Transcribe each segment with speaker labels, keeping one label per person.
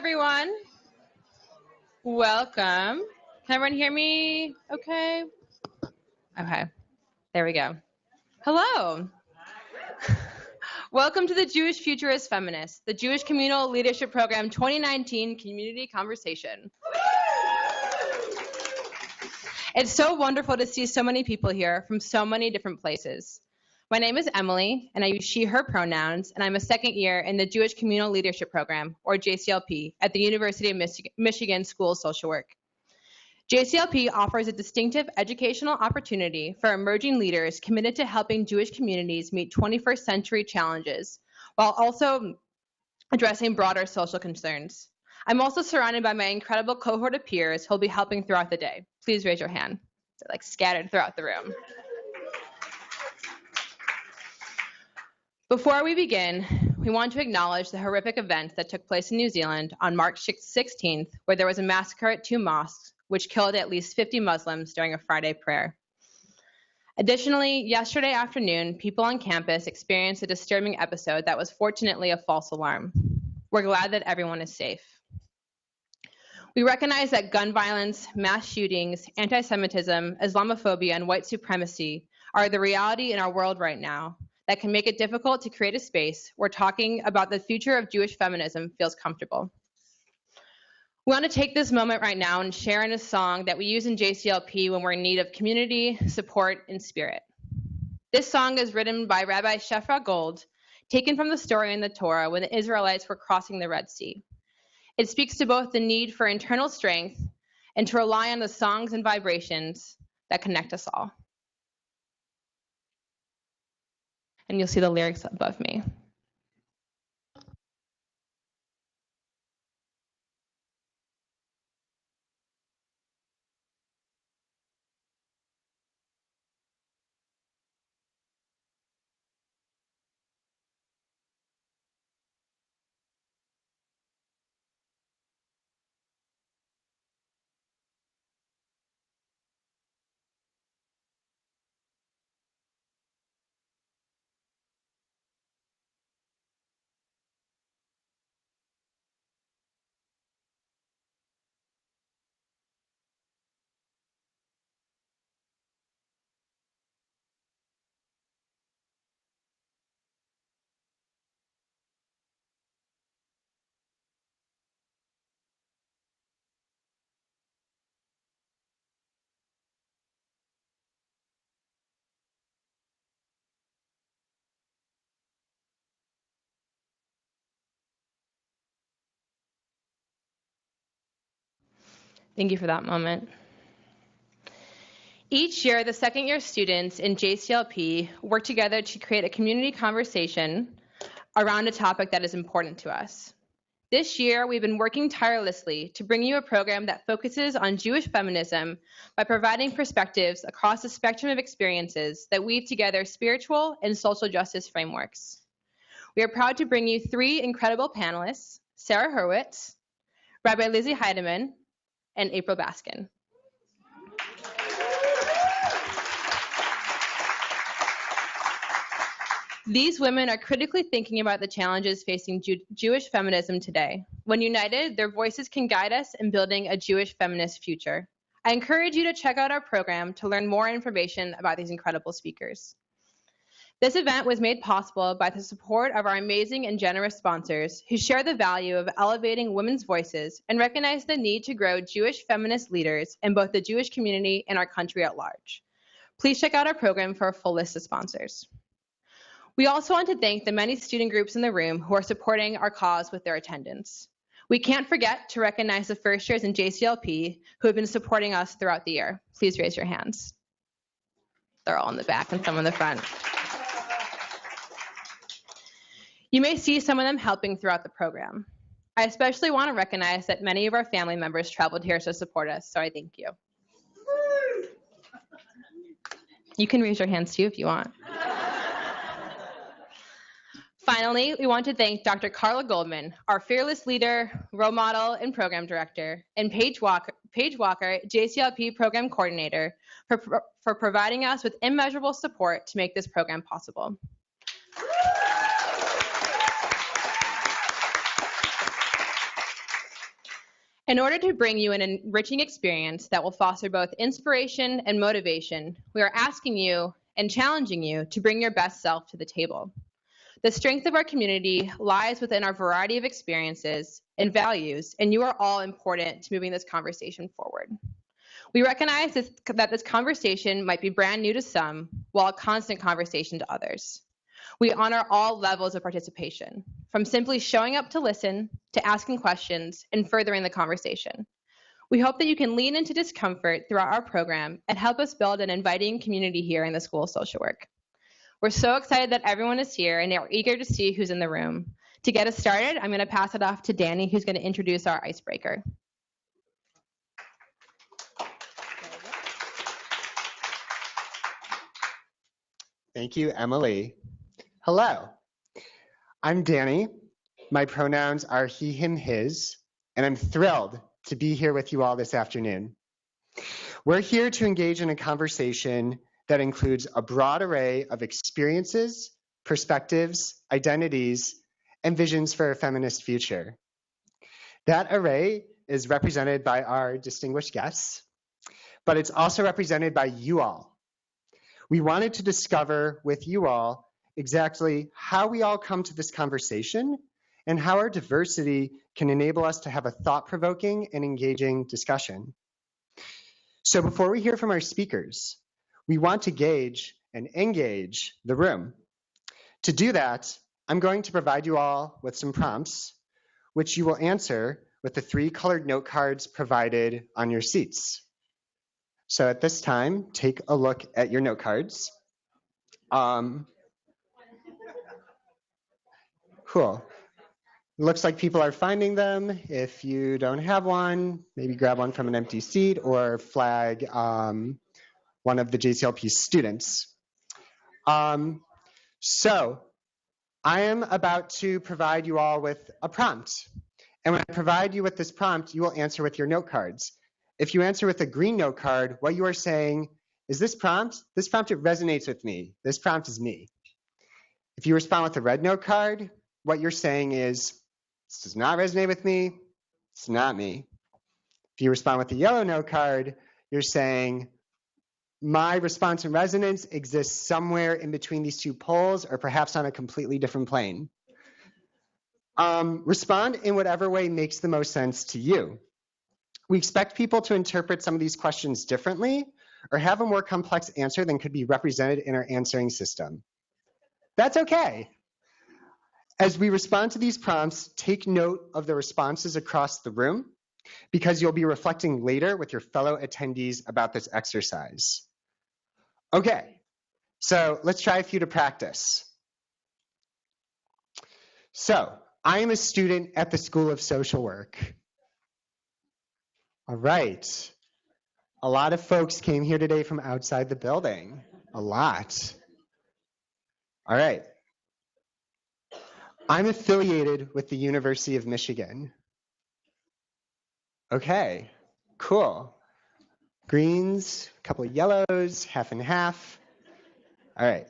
Speaker 1: everyone. Welcome. Can everyone hear me okay? Okay, there we go. Hello. Welcome to the Jewish Futurist Feminist, the Jewish Communal Leadership Program 2019 Community Conversation. It's so wonderful to see so many people here from so many different places. My name is Emily, and I use she, her pronouns, and I'm a second year in the Jewish Communal Leadership Program, or JCLP, at the University of Michigan School of Social Work. JCLP offers a distinctive educational opportunity for emerging leaders committed to helping Jewish communities meet 21st century challenges, while also addressing broader social concerns. I'm also surrounded by my incredible cohort of peers who will be helping throughout the day. Please raise your hand. They're like scattered throughout the room. Before we begin, we want to acknowledge the horrific events that took place in New Zealand on March 16th, where there was a massacre at 2 mosques, which killed at least 50 Muslims during a Friday prayer. Additionally, yesterday afternoon, people on campus experienced a disturbing episode that was fortunately a false alarm. We're glad that everyone is safe. We recognize that gun violence, mass shootings, anti-Semitism, Islamophobia, and white supremacy are the reality in our world right now that can make it difficult to create a space where talking about the future of Jewish feminism feels comfortable. We want to take this moment right now and share in a song that we use in JCLP when we're in need of community, support, and spirit. This song is written by Rabbi Shefra Gold, taken from the story in the Torah when the Israelites were crossing the Red Sea. It speaks to both the need for internal strength and to rely on the songs and vibrations that connect us all. And you'll see the lyrics above me. Thank you for that moment. Each year, the second-year students in JCLP work together to create a community conversation around a topic that is important to us. This year, we've been working tirelessly to bring you a program that focuses on Jewish feminism by providing perspectives across the spectrum of experiences that weave together spiritual and social justice frameworks. We are proud to bring you 3 incredible panelists, Sarah Hurwitz, Rabbi Lizzi Heydemann, and April Baskin. These women are critically thinking about the challenges facing Jewish feminism today. When united, their voices can guide us in building a Jewish feminist future. I encourage you to check out our program to learn more information about these incredible speakers. This event was made possible by the support of our amazing and generous sponsors who share the value of elevating women's voices and recognize the need to grow Jewish feminist leaders in both the Jewish community and our country at large. Please check out our program for a full list of sponsors. We also want to thank the many student groups in the room who are supporting our cause with their attendance. We can't forget to recognize the first years in JCLP who have been supporting us throughout the year. Please raise your hands. They're all in the back and some in the front. You may see some of them helping throughout the program. I especially want to recognize that many of our family members traveled here to support us, so I thank you. You can raise your hands too if you want. Finally, we want to thank Dr. Carla Goldman, our fearless leader, role model, and program director, and Paige Walker, JCLP program coordinator, for providing us with immeasurable support to make this program possible. In order to bring you an enriching experience that will foster both inspiration and motivation, we are asking you and challenging you to bring your best self to the table. The strength of our community lies within our variety of experiences and values, and you are all important to moving this conversation forward. We recognize that this conversation might be brand new to some, while a constant conversation to others. We honor all levels of participation, from simply showing up to listen, to asking questions, and furthering the conversation. We hope that you can lean into discomfort throughout our program and help us build an inviting community here in the School of Social Work. We're so excited that everyone is here and are eager to see who's in the room. To get us started, I'm going to pass it off to Danny, who's going to introduce our icebreaker.
Speaker 2: Thank you, Emily. Hello, I'm Danny. My pronouns are he, him, his, and I'm thrilled to be here with you all this afternoon. We're here to engage in a conversation that includes a broad array of experiences, perspectives, identities, and visions for a feminist future. That array is represented by our distinguished guests, but it's also represented by you all. We wanted to discover with you all exactly how we all come to this conversation and how our diversity can enable us to have a thought-provoking and engaging discussion. So before we hear from our speakers, we want to gauge and engage the room. To do that, I'm going to provide you all with some prompts, which you will answer with the 3 colored note cards provided on your seats. So at this time, take a look at your note cards. Cool. Looks like people are finding them. If you don't have one, maybe grab one from an empty seat or flag one of the JCLP students. So I am about to provide you all with a prompt. And when I provide you with this prompt, you will answer with your note cards. If you answer with a green note card, what you are saying is this prompt, it resonates with me. This prompt is me. If you respond with a red note card, what you're saying is, this does not resonate with me, it's not me. If you respond with a yellow note card, you're saying, my response and resonance exists somewhere in between these 2 poles or perhaps on a completely different plane. Respond in whatever way makes the most sense to you. We expect people to interpret some of these questions differently or have a more complex answer than could be represented in our answering system. That's okay. As we respond to these prompts, take note of the responses across the room because you'll be reflecting later with your fellow attendees about this exercise. Okay, so let's try a few to practice. So, I am a student at the School of Social Work. All right. A lot of folks came here today from outside the building. A lot. All right. I'm affiliated with the University of Michigan. Okay, cool. Greens, a couple of yellows, half and half. All right.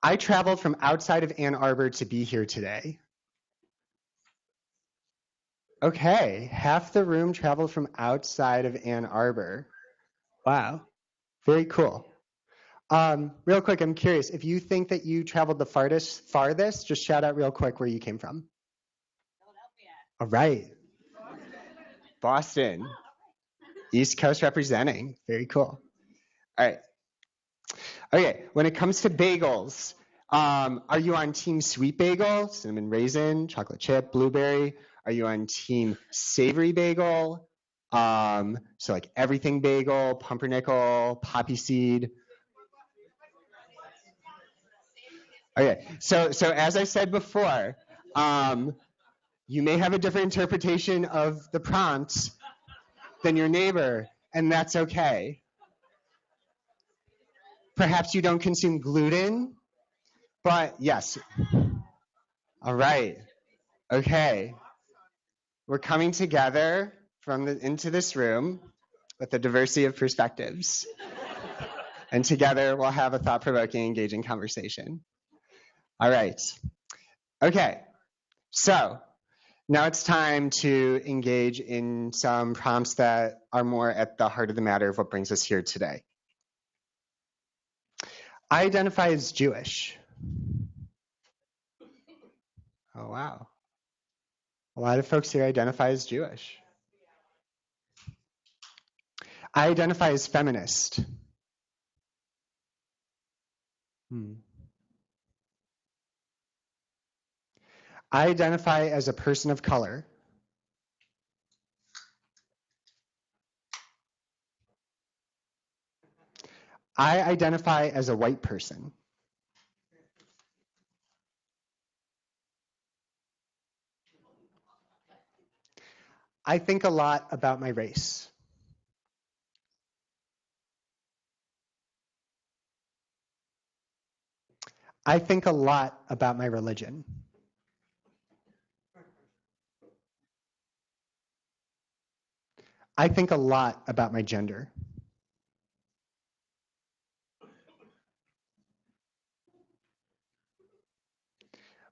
Speaker 2: I traveled from outside of Ann Arbor to be here today. Okay, half the room traveled from outside of Ann Arbor. Wow, very cool. Real quick, I'm curious, if you think that you traveled the farthest, just shout out real quick where you came from. Philadelphia. All right. Boston. East Coast representing. Very cool. All right. Okay, when it comes to bagels, are you on team sweet bagel, cinnamon raisin, chocolate chip, blueberry? Are you on team savory bagel? So like everything bagel, pumpernickel, poppy seed. Okay, so as I said before, you may have a different interpretation of the prompt than your neighbor, and that's okay. Perhaps you don't consume gluten, but yes. All right, okay. We're coming together into this room with a diversity of perspectives. And together we'll have a thought-provoking, engaging conversation. All right. Okay. So Now it's time to engage in some prompts that are more at the heart of the matter of what brings us here today. I identify as Jewish. Oh, wow. A lot of folks here identify as Jewish. I identify as feminist. I identify as a person of color. I identify as a white person. I think a lot about my race. I think a lot about my religion. I think a lot about my gender.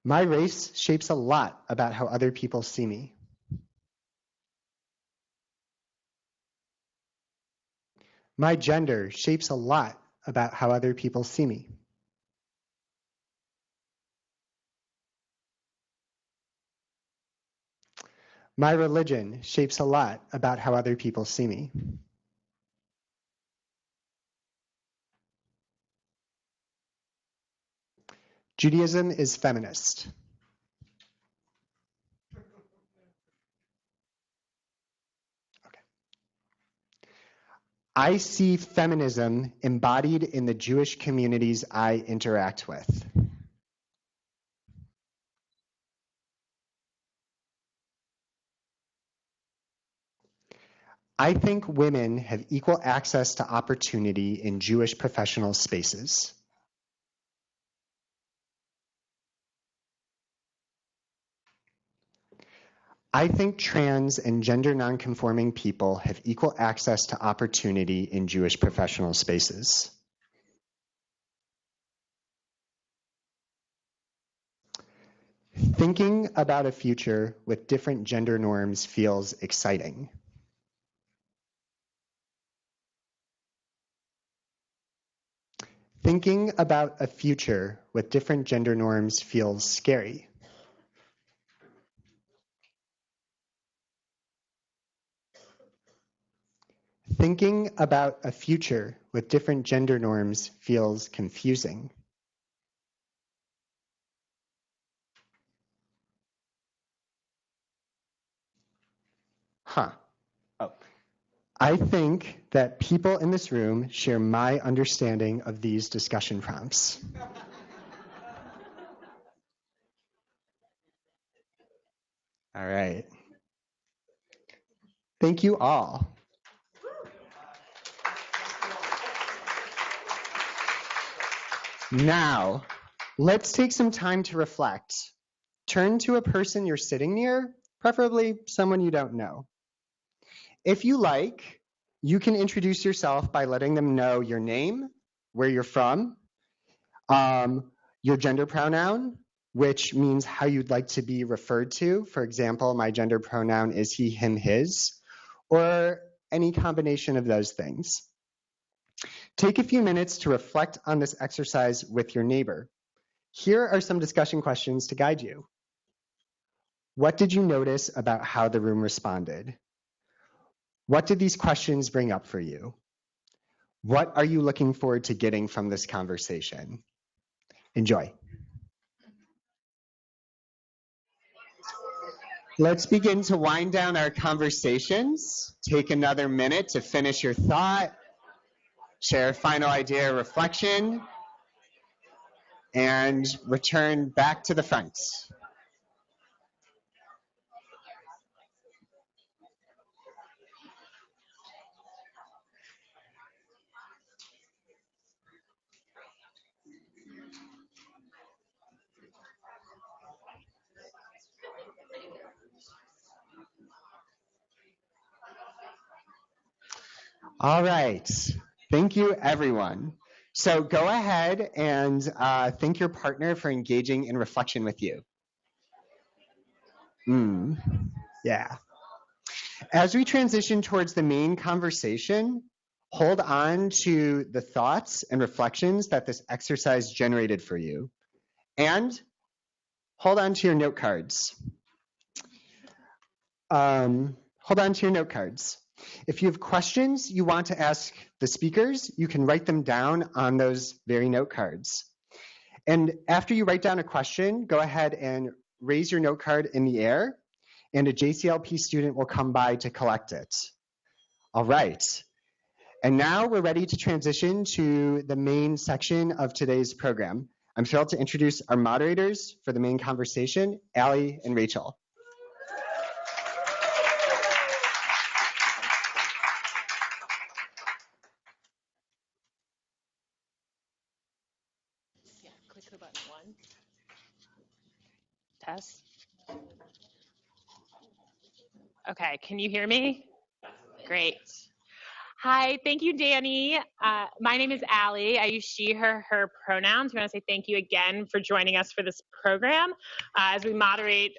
Speaker 2: My race shapes a lot about how other people see me. My gender shapes a lot about how other people see me. My religion shapes a lot about how other people see me. Judaism is feminist. Okay. I see feminism embodied in the Jewish communities I interact with. I think women have equal access to opportunity in Jewish professional spaces. I think trans and gender nonconforming people have equal access to opportunity in Jewish professional spaces. Thinking about a future with different gender norms feels exciting. Thinking about a future with different gender norms feels scary. Thinking about a future with different gender norms feels confusing. I think that people in this room share my understanding of these discussion prompts. All right. Thank you all. Now, let's take some time to reflect. Turn to a person you're sitting near, preferably someone you don't know. If you like, you can introduce yourself by letting them know your name, where you're from, your gender pronoun, which means how you'd like to be referred to. For example, my gender pronoun is he, him, his, or any combination of those things. Take a few minutes to reflect on this exercise with your neighbor. Here are some discussion questions to guide you. What did you notice about how the room responded? What did these questions bring up for you? What are you looking forward to getting from this conversation? Enjoy. Let's begin to wind down our conversations. Take another minute to finish your thought, share a final idea or reflection, and return back to the front. All right. Thank you, everyone. So go ahead and thank your partner for engaging in reflection with you. Yeah. As we transition towards the main conversation, hold on to the thoughts and reflections that this exercise generated for you, and hold on to your note cards. Hold on to your note cards. If you have questions you want to ask the speakers, you can write them down on those very note cards. And after you write down a question, go ahead and raise your note card in the air, and a JCLP student will come by to collect it. All right. And now we're ready to transition to the main section of today's program. I'm thrilled to introduce our moderators for the main conversation, Allie and Rachel.
Speaker 3: Yeah, click the button 1. Test. Okay, can you hear me? Great. Hi, thank you, Danny. My name is Allie. I use she, her pronouns. We want to say thank you again for joining us for this program as we moderate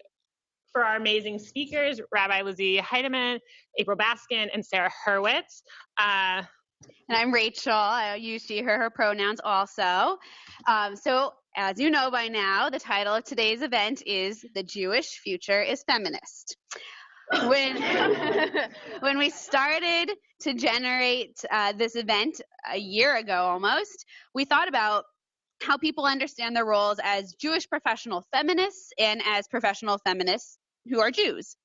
Speaker 3: for our amazing speakers, Rabbi Lizzi Heydemann, April Baskin, and Sarah Hurwitz.
Speaker 4: And I'm Rachel. I use she, her pronouns also. So as you know by now, the title of today's event is The Jewish Future is Feminist. When we started to generate this event a year ago almost, we thought about how people understand their roles as Jewish professional feminists and as professional feminists who are Jews.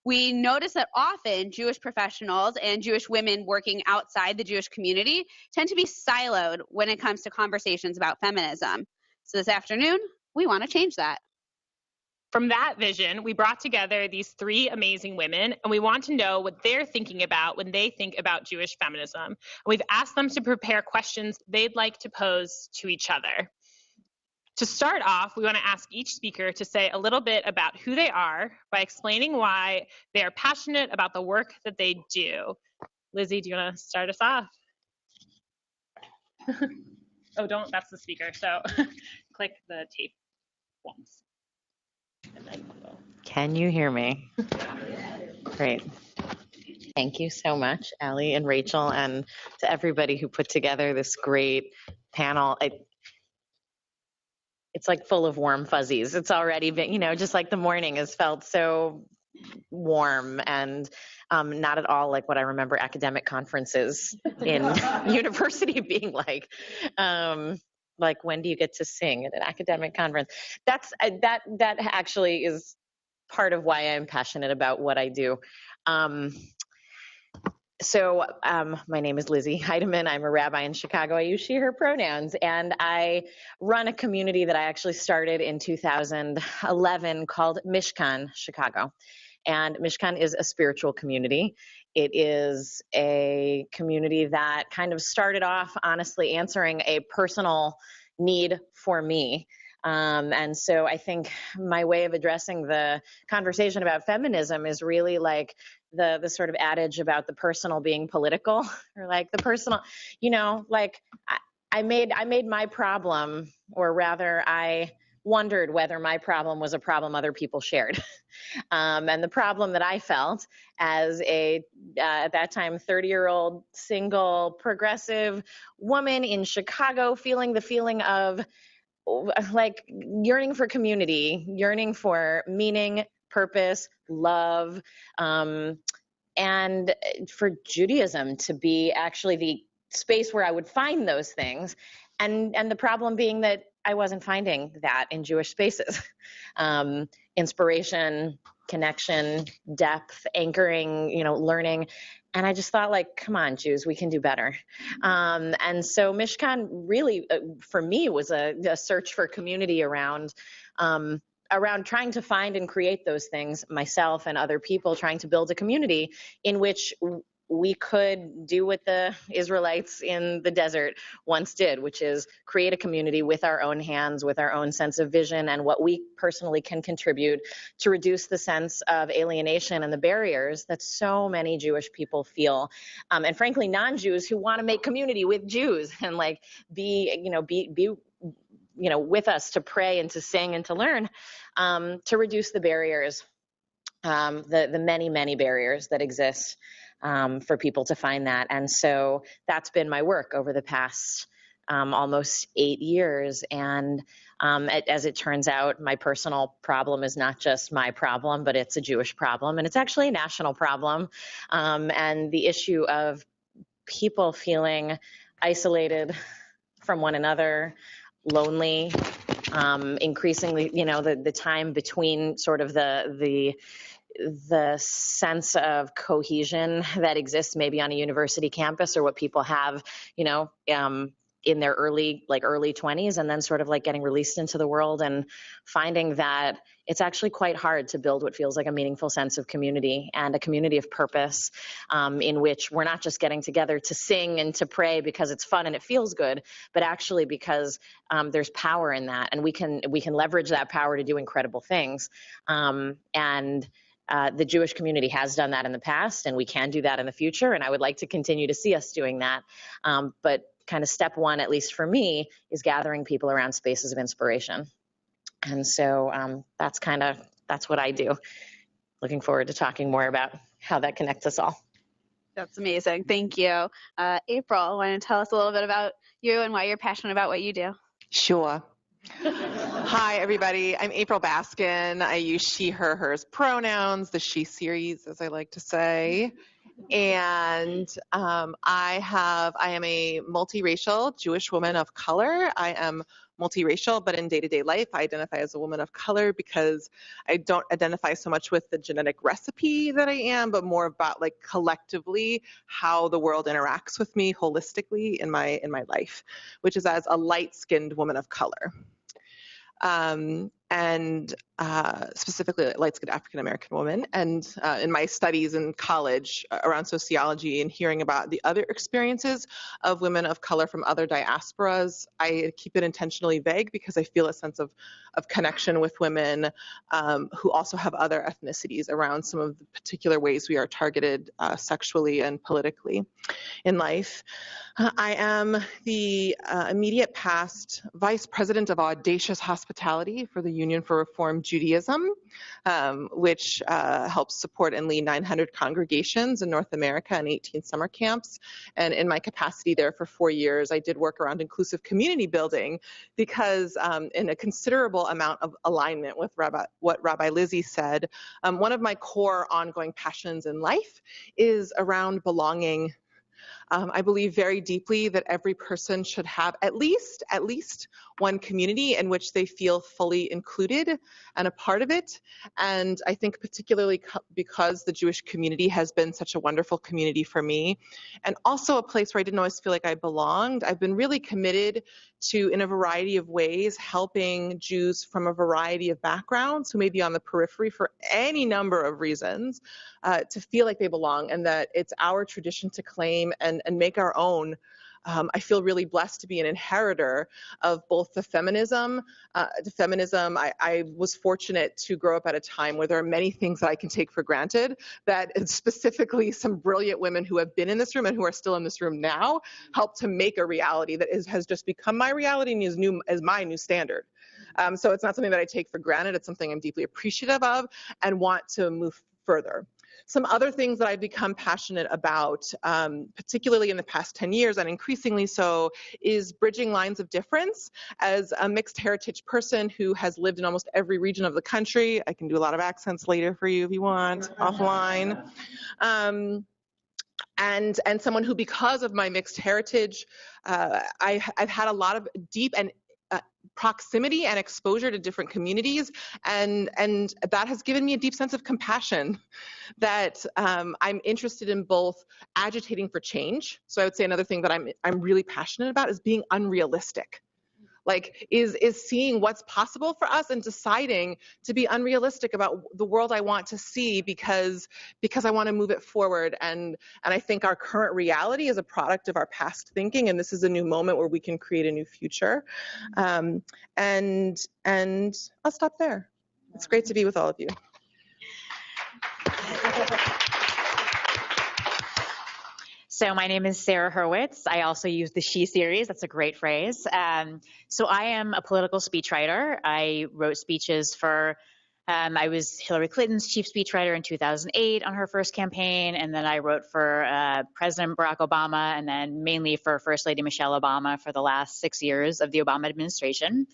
Speaker 4: We notice that often Jewish professionals and Jewish women working outside the Jewish community tend to be siloed when it comes to conversations about feminism. So this afternoon, we want to change that.
Speaker 3: From that vision, we brought together these 3 amazing women, and we want to know what they're thinking about when they think about Jewish feminism. And we've asked them to prepare questions they'd like to pose to each other. To start off, we want to ask each speaker to say a little bit about who they are by explaining why they are passionate about the work that they do. Lizzie, do you want to start us off? Oh, don't, that's the speaker. So click the tape once.
Speaker 5: Can you hear me? Great. Thank you so much, Allie and Rachel, and to everybody who put together this great panel. It's like full of warm fuzzies. It's already been, just like the morning has felt so warm and not at all like what I remember academic conferences in university being like. Like, when do you get to sing at an academic conference? That actually is part of why I'm passionate about what I do. So my name is Lizzi Heydemann. I'm a rabbi in Chicago. I use she, her pronouns, and I run a community that I actually started in 2011 called Mishkan Chicago. And Mishkan is a spiritual community. It is a community that kind of started off, honestly, answering a personal need for me. And so I think my way of addressing the conversation about feminism is really like the sort of adage about the personal being political, or like the personal, like I made my problem, or rather I wondered whether my problem was a problem other people shared. And the problem that I felt as a, at that time, 30-year-old single progressive woman in Chicago, feeling the feeling of like yearning for community, yearning for meaning, purpose, love, and for Judaism to be actually the space where I would find those things. And the problem being that I wasn't finding that in Jewish spaces. Inspiration, connection, depth, anchoring, learning. And I just thought, like, come on, Jews, we can do better. And so Mishkan really, for me, was a search for community around trying to find and create those things myself and other people, trying to build a community in which we could do what the Israelites in the desert once did, which is create a community with our own hands, with our own sense of vision and what we personally can contribute to reduce the sense of alienation and the barriers that so many Jewish people feel. And frankly, non-Jews who want to make community with Jews and like be with us to pray and to sing and to learn, to reduce the barriers the many, many barriers that exist for people to find that. And so that's been my work over the past almost 8 years. And as it turns out, my personal problem is not just my problem, but it's a Jewish problem. And it's actually a national problem. And the issue of people feeling isolated from one another, lonely, increasingly, the time between sort of the sense of cohesion that exists maybe on a university campus, or what people have, in their early 20s, and then sort of like getting released into the world and finding that it's actually quite hard to build what feels like a meaningful sense of community and a community of purpose, in which we're not just getting together to sing and to pray because it's fun and it feels good, but actually because there's power in that, and we can leverage that power to do incredible things. The Jewish community has done that in the past, and we can do that in the future, and I would like to continue to see us doing that. But kind of step one, at least for me, is gathering people around spaces of inspiration. And so that's what I do. Looking forward to talking more about how that connects us all.
Speaker 4: That's amazing. Thank you. April, want to tell us a little bit about you and why you're passionate about what you do?
Speaker 6: Sure. Hi, everybody. I'm April Baskin. I use she, her, hers pronouns, the she series, as I like to say. And I am a multiracial Jewish woman of color. I am multiracial, but in day-to-day life, I identify as a woman of color because I don't identify so much with the genetic recipe that I am, but more about like collectively how the world interacts with me holistically in my life, which is as a light-skinned woman of color. And specifically a light-skinned African-American woman. And in my studies in college around sociology and hearing about the other experiences of women of color from other diasporas, I keep it intentionally vague because I feel a sense of connection with women who also have other ethnicities around some of the particular ways we are targeted sexually and politically in life. I am the immediate past vice president of Audacious Hospitality for the Union for Reform Judaism, which helps support and lead 900 congregations in North America and 18 summer camps. And in my capacity there for 4 years, I did work around inclusive community building because in a considerable amount of alignment with what Rabbi Lizzi said, one of my core ongoing passions in life is around belonging. I believe very deeply that every person should have at least one community in which they feel fully included and a part of it. And I think particularly because the Jewish community has been such a wonderful community for me, and also a place where I didn't always feel like I belonged, I've been really committed to, in a variety of ways, helping Jews from a variety of backgrounds who may be on the periphery for any number of reasons to feel like they belong, and that it's our tradition to claim and make our own. I feel really blessed to be an inheritor of both the feminism. I was fortunate to grow up at a time where there are many things that I can take for granted, that specifically some brilliant women who have been in this room and who are still in this room now helped to make a reality that has just become my reality and is my new standard. So it's not something that I take for granted. It's something I'm deeply appreciative of and want to move further. Some other things that I've become passionate about, particularly in the past 10 years and increasingly so, is bridging lines of difference. As a mixed heritage person who has lived in almost every region of the country, I can do a lot of accents later for you if you want, offline. And someone who, because of my mixed heritage, I've had a lot of deep and proximity and exposure to different communities, and that has given me a deep sense of compassion that I'm interested in both agitating for change. So I would say another thing that I'm really passionate about is being unrealistic. Like is seeing what's possible for us and deciding to be unrealistic about the world I want to see because I want to move it forward. And I think our current reality is a product of our past thinking, and this is a new moment where we can create a new future. And I'll stop there. It's great to be with all of you.
Speaker 7: So my name is Sarah Hurwitz. I also use the she series. That's a great phrase. So I am a political speechwriter. I wrote speeches for I was Hillary Clinton's chief speechwriter in 2008 on her first campaign, and then I wrote for President Barack Obama, and then mainly for First Lady Michelle Obama for the last 6 years of the Obama administration.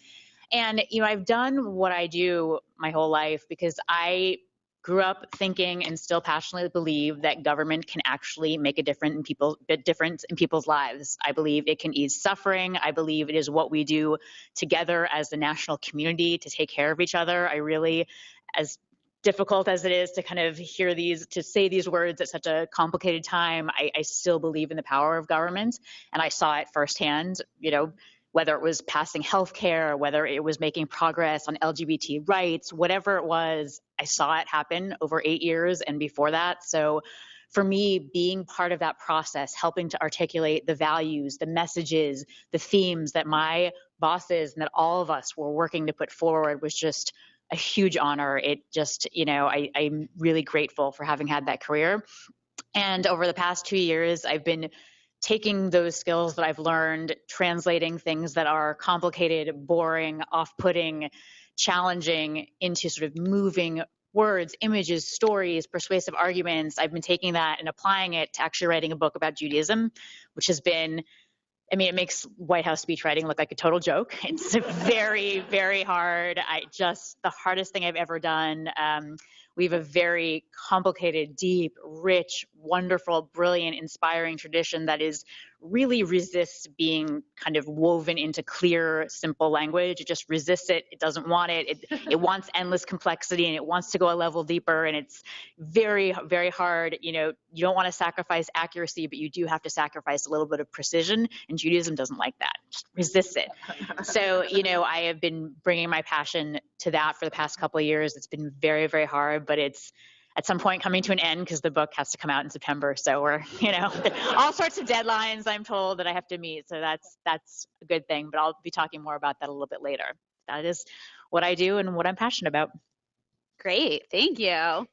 Speaker 7: And, I've done what I do my whole life because I grew up thinking and still passionately believe that government can actually make a difference in people's lives. I believe it can ease suffering. I believe it is what we do together as the national community to take care of each other. I really, as difficult as it is to kind of to say these words at such a complicated time, I still believe in the power of government. And I saw it firsthand, whether it was passing healthcare, whether it was making progress on LGBT rights, whatever it was, I saw it happen over 8 years and before that. So for me, being part of that process, helping to articulate the values, the messages, the themes that my bosses and that all of us were working to put forward was just a huge honor. It just, I'm really grateful for having had that career. And over the past 2 years, I've been taking those skills that I've learned, translating things that are complicated, boring, off-putting, challenging into sort of moving words, images, stories, persuasive arguments. I've been taking that and applying it to actually writing a book about Judaism, which has been, it makes White House speech writing look like a total joke. It's very, very hard. The hardest thing I've ever done. We have a very complicated, deep, rich, wonderful, brilliant, inspiring tradition that really resists being kind of woven into clear, simple language. It just resists it. It doesn't want it. It wants endless complexity, and it wants to go a level deeper. And it's very, very hard. You don't want to sacrifice accuracy, but you do have to sacrifice a little bit of precision. And Judaism doesn't like that. Just resists it. So, I have been bringing my passion to that for the past couple of years. It's been very, very hard, but it's at some point coming to an end because the book has to come out in September. So we're, all sorts of deadlines I'm told that I have to meet. So that's a good thing, but I'll be talking more about that a little bit later. That is what I do and what I'm passionate about.
Speaker 4: Great, thank you.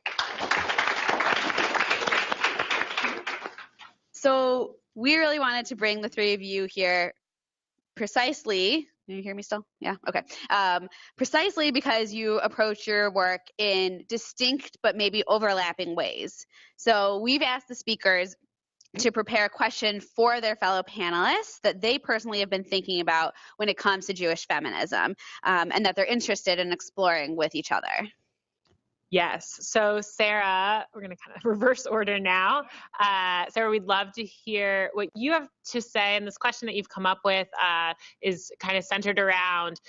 Speaker 4: So we really wanted to bring the three of you here precisely. Can you hear me still? Yeah, okay. Precisely because you approach your work in distinct but maybe overlapping ways. So we've asked the speakers to prepare a question for their fellow panelists that they personally have been thinking about when it comes to Jewish feminism, and that they're interested in exploring with each other.
Speaker 3: Yes. So Sarah, we're going to kind of reverse order now. Sarah, we'd love to hear what you have to say. And this question that you've come up with is kind of centered around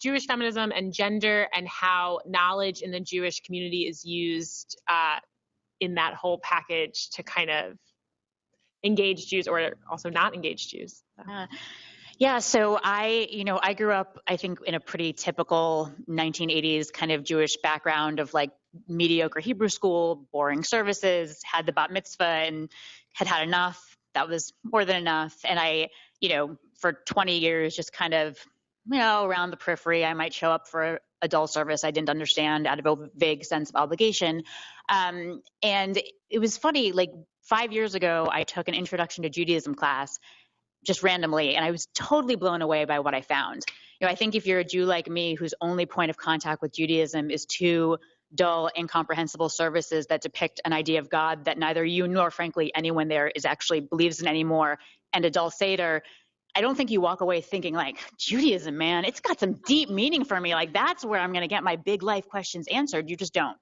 Speaker 3: Jewish feminism and gender and how knowledge in the Jewish community is used in that whole package to kind of engage Jews or also not engage Jews.
Speaker 7: Yeah, so I grew up, I think, in a pretty typical 1980s kind of Jewish background of like mediocre Hebrew school, boring services, had the bat mitzvah and had enough. That was more than enough. And I, for 20 years, just kind of, around the periphery, I might show up for adult service I didn't understand out of a vague sense of obligation. And it was funny, like 5 years ago, I took an introduction to Judaism class just randomly, and I was totally blown away by what I found. I think if you're a Jew like me whose only point of contact with Judaism is two dull, incomprehensible services that depict an idea of God that neither you nor, frankly, anyone there is actually believes in anymore, and a dull Seder, I don't think you walk away thinking like, Judaism, man, it's got some deep meaning for me. Like, that's where I'm going to get my big life questions answered. You just don't.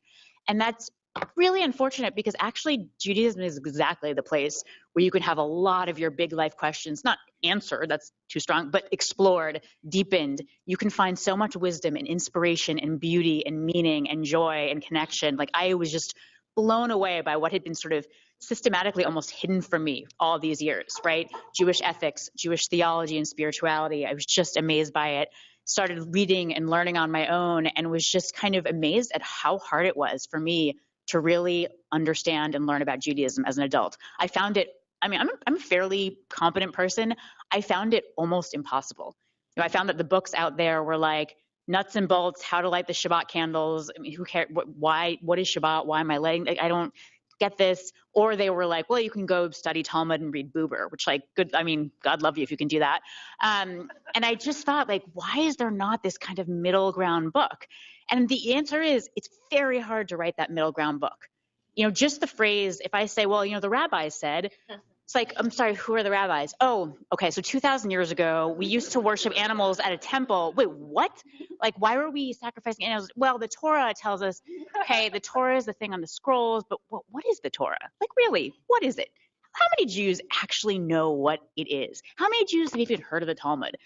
Speaker 7: And that's really unfortunate because actually Judaism is exactly the place where you can have a lot of your big life questions, not answered, that's too strong, but explored, deepened. You can find so much wisdom and inspiration and beauty and meaning and joy and connection. Like, I was just blown away by what had been sort of systematically almost hidden from me all these years, right? Jewish ethics, Jewish theology and spirituality. I was just amazed by it. Started reading and learning on my own and was just kind of amazed at how hard it was for me to really understand and learn about Judaism as an adult. I found it, I'm a fairly competent person. I found it almost impossible. I found that the books out there were like nuts and bolts, how to light the Shabbat candles. I mean, who cares? Why? What is Shabbat? Why am I lighting? I don't get this. Or they were like, well, you can go study Talmud and read Buber, which good. I mean, God love you if you can do that. And I just thought, like, why is there not this kind of middle ground book? And the answer is, it's very hard to write that middle ground book. Just the phrase, if I say, well, the rabbis said, it's like, I'm sorry, who are the rabbis? Oh, okay, so 2,000 years ago, we used to worship animals at a temple. Wait, what? Like, why were we sacrificing animals? Well, the Torah tells us, okay, the Torah is the thing on the scrolls, but what is the Torah? Like, really, what is it? How many Jews actually know what it is? How many Jews have even heard of the Talmud?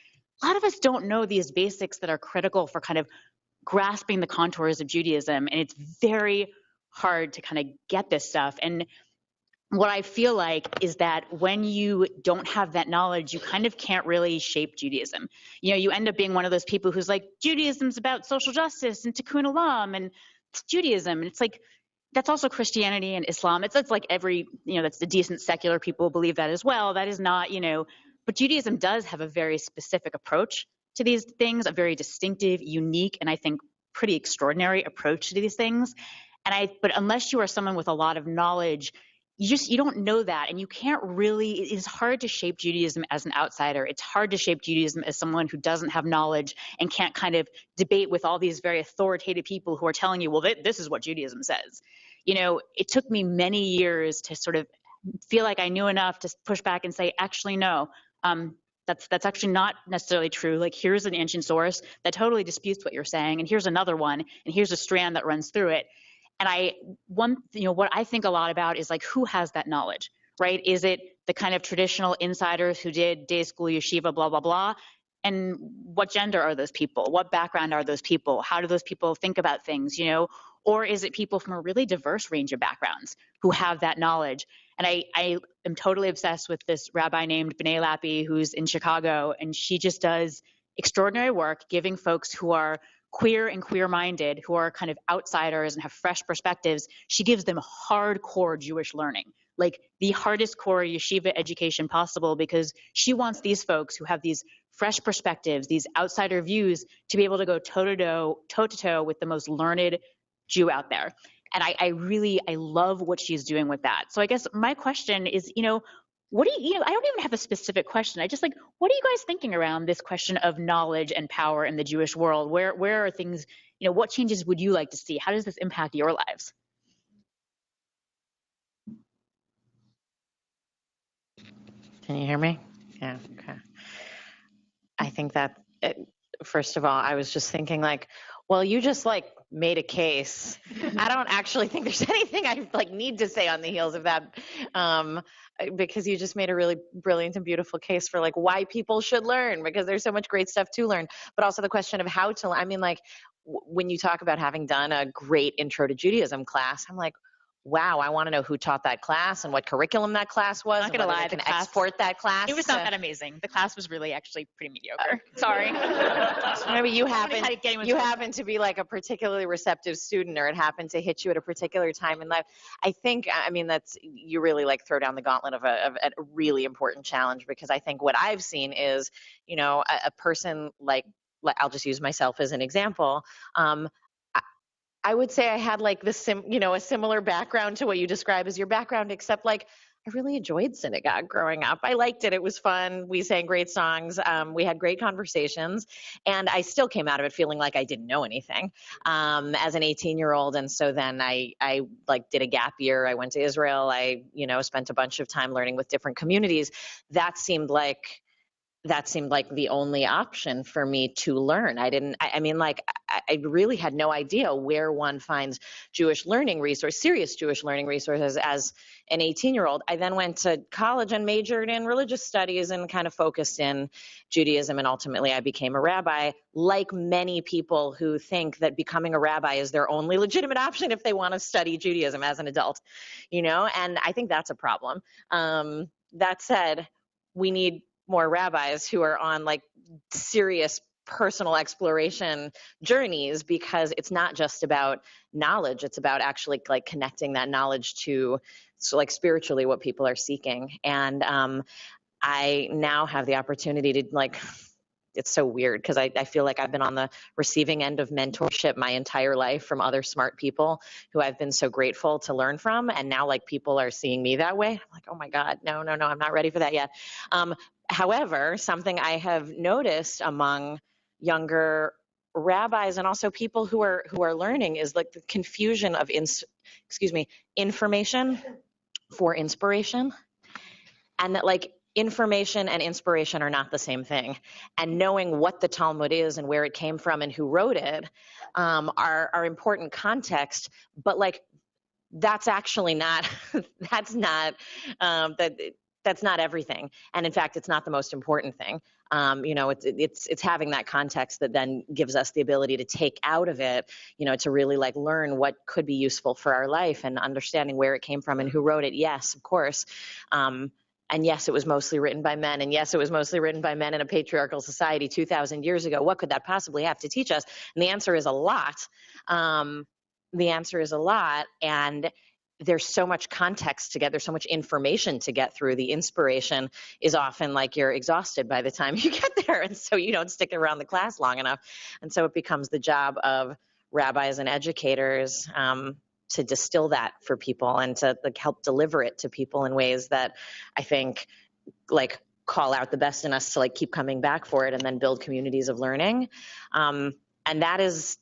Speaker 7: A lot of us don't know these basics that are critical for kind of grasping the contours of Judaism, and it's very hard to kind of get this stuff. And what I feel like is that when you don't have that knowledge, you kind of can't really shape Judaism. You end up being one of those people who's like, Judaism's about social justice and tikkun olam, and it's Judaism. And it's like, that's also Christianity and Islam. It's like every, that's the decent secular people believe that as well. That is not, but Judaism does have a very specific approach to these things, a very distinctive, unique, and I think pretty extraordinary approach to these things. But unless you are someone with a lot of knowledge, you don't know that, and you can't really, it is hard to shape Judaism as an outsider. It's hard to shape Judaism as someone who doesn't have knowledge and can't kind of debate with all these very authoritative people who are telling you, well, this is what Judaism says. It took me many years to sort of feel like I knew enough to push back and say, actually, no, that's actually not necessarily true. Like, here's an ancient source that totally disputes what you're saying, and here's another one, and here's a strand that runs through it. And what I think a lot about is like, who has that knowledge, right? Is it the kind of traditional insiders who did day school, yeshiva, blah, blah, blah? And what gender are those people? What background are those people? How do those people think about things, Or is it people from a really diverse range of backgrounds who have that knowledge? And I am totally obsessed with this rabbi named B'nai Lappi, who's in Chicago, and she just does extraordinary work giving folks who are queer and queer-minded, who are kind of outsiders and have fresh perspectives, she gives them hardcore Jewish learning, like the hardest core yeshiva education possible, because she wants these folks who have these fresh perspectives, these outsider views, to be able to go toe-to-toe with the most learned Jew out there. And I love what she's doing with that. So I guess my question is, what do I don't even have a specific question. I just like, what are you guys thinking around this question of knowledge and power in the Jewish world? Where are things, what changes would you like to see? How does this impact your lives?
Speaker 5: Can you hear me? Yeah, okay. I think that, first of all, I was just thinking like, well, you just like made a case. I don't actually think there's anything I like need to say on the heels of that, because you just made a really brilliant and beautiful case for like why people should learn, because there's so much great stuff to learn, but also the question of how to learn. I mean, like when you talk about having done a great intro to Judaism class, I'm like, wow, I want to know who taught that class and what curriculum that class was.
Speaker 7: I'm not gonna lie,
Speaker 5: the class, export that class.
Speaker 7: It was not that amazing. The class was really actually pretty mediocre. Sorry.
Speaker 5: Maybe you happen to be like a particularly receptive student, or it happened to hit you at a particular time in life. I think, I mean, that's, you really like throw down the gauntlet of a really important challenge, because I think what I've seen is, a person like I'll just use myself as an example. I would say I had like a similar background to what you describe as your background, except like I really enjoyed synagogue growing up. I liked it. It was fun. We sang great songs. We had great conversations, and I still came out of it feeling like I didn't know anything as an 18-year-old. And so then I like did a gap year. I went to Israel. I, spent a bunch of time learning with different communities. That seemed like the only option for me to learn. I really had no idea where one finds serious Jewish learning resources as an 18-year-old. I then went to college and majored in religious studies and kind of focused in Judaism. And ultimately I became a rabbi, like many people who think that becoming a rabbi is their only legitimate option if they want to study Judaism as an adult, and I think that's a problem. That said, we need more rabbis who are on like serious personal exploration journeys, because it's not just about knowledge. It's about actually like connecting that knowledge to, so like spiritually what people are seeking. And I now have the opportunity to like, it's so weird because I feel like I've been on the receiving end of mentorship my entire life from other smart people who I've been so grateful to learn from. And now like people are seeing me that way. I'm like, oh my God, no, I'm not ready for that yet. However, something I have noticed among younger rabbis and also people who are learning is like the confusion of information for inspiration, and that like information and inspiration are not the same thing, and knowing what the Talmud is and where it came from and who wrote it are important context, but like that's actually not that's not everything, and in fact it's not the most important thing. It's having that context that then gives us the ability to take out of it, to really like learn what could be useful for our life, and understanding where it came from and who wrote it. Yes, of course. And yes, it was mostly written by men. And yes, it was mostly written by men in a patriarchal society 2,000 years ago. What could that possibly have to teach us? And the answer is a lot. And there's so much context to get, there's so much information to get through. The inspiration is often like you're exhausted by the time you get there. And so you don't stick around the class long enough. And so it becomes the job of rabbis and educators to distill that for people and to like help deliver it to people in ways that I think like call out the best in us to like keep coming back for it, and then build communities of learning. And that's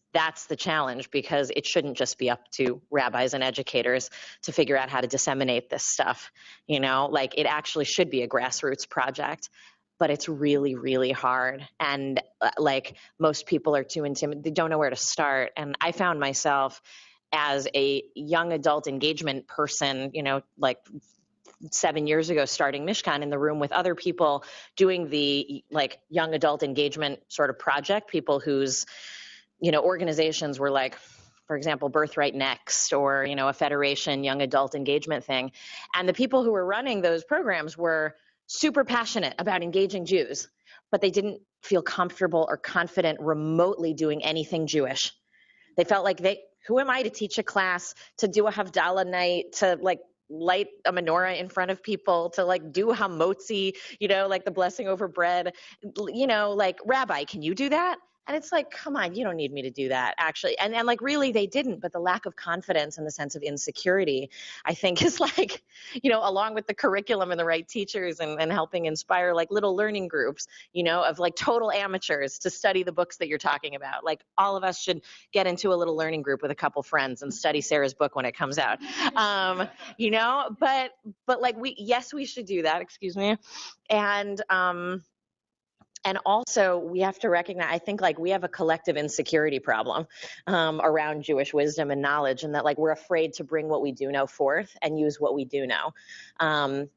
Speaker 5: the challenge, because it shouldn't just be up to rabbis and educators to figure out how to disseminate this stuff. Like it actually should be a grassroots project, but it's really, really hard. And like most people are too intimidated. They don't know where to start. And I found myself as a young adult engagement person, like 7 years ago, starting Mishkan in the room with other people doing the like young adult engagement sort of project, people whose, organizations were like, for example, Birthright Next, or, a federation young adult engagement thing. And the people who were running those programs were super passionate about engaging Jews, but they didn't feel comfortable or confident remotely doing anything Jewish. They felt like who am I to teach a class, to do a Havdalah night, to like light a menorah in front of people, to like do hamotzi, like the blessing over bread, like, Rabbi, can you do that? And it's like, come on, you don't need me to do that, actually. And like, really, they didn't. But the lack of confidence and the sense of insecurity, I think, is like, along with the curriculum and the right teachers and helping inspire like little learning groups, of like total amateurs to study the books that you're talking about. Like all of us should get into a little learning group with a couple friends and study Sarah's book when it comes out. But like we should do that. Excuse me. And also we have to recognize, I think like we have a collective insecurity problem around Jewish wisdom and knowledge, and that like we're afraid to bring what we do know forth and use what we do know. The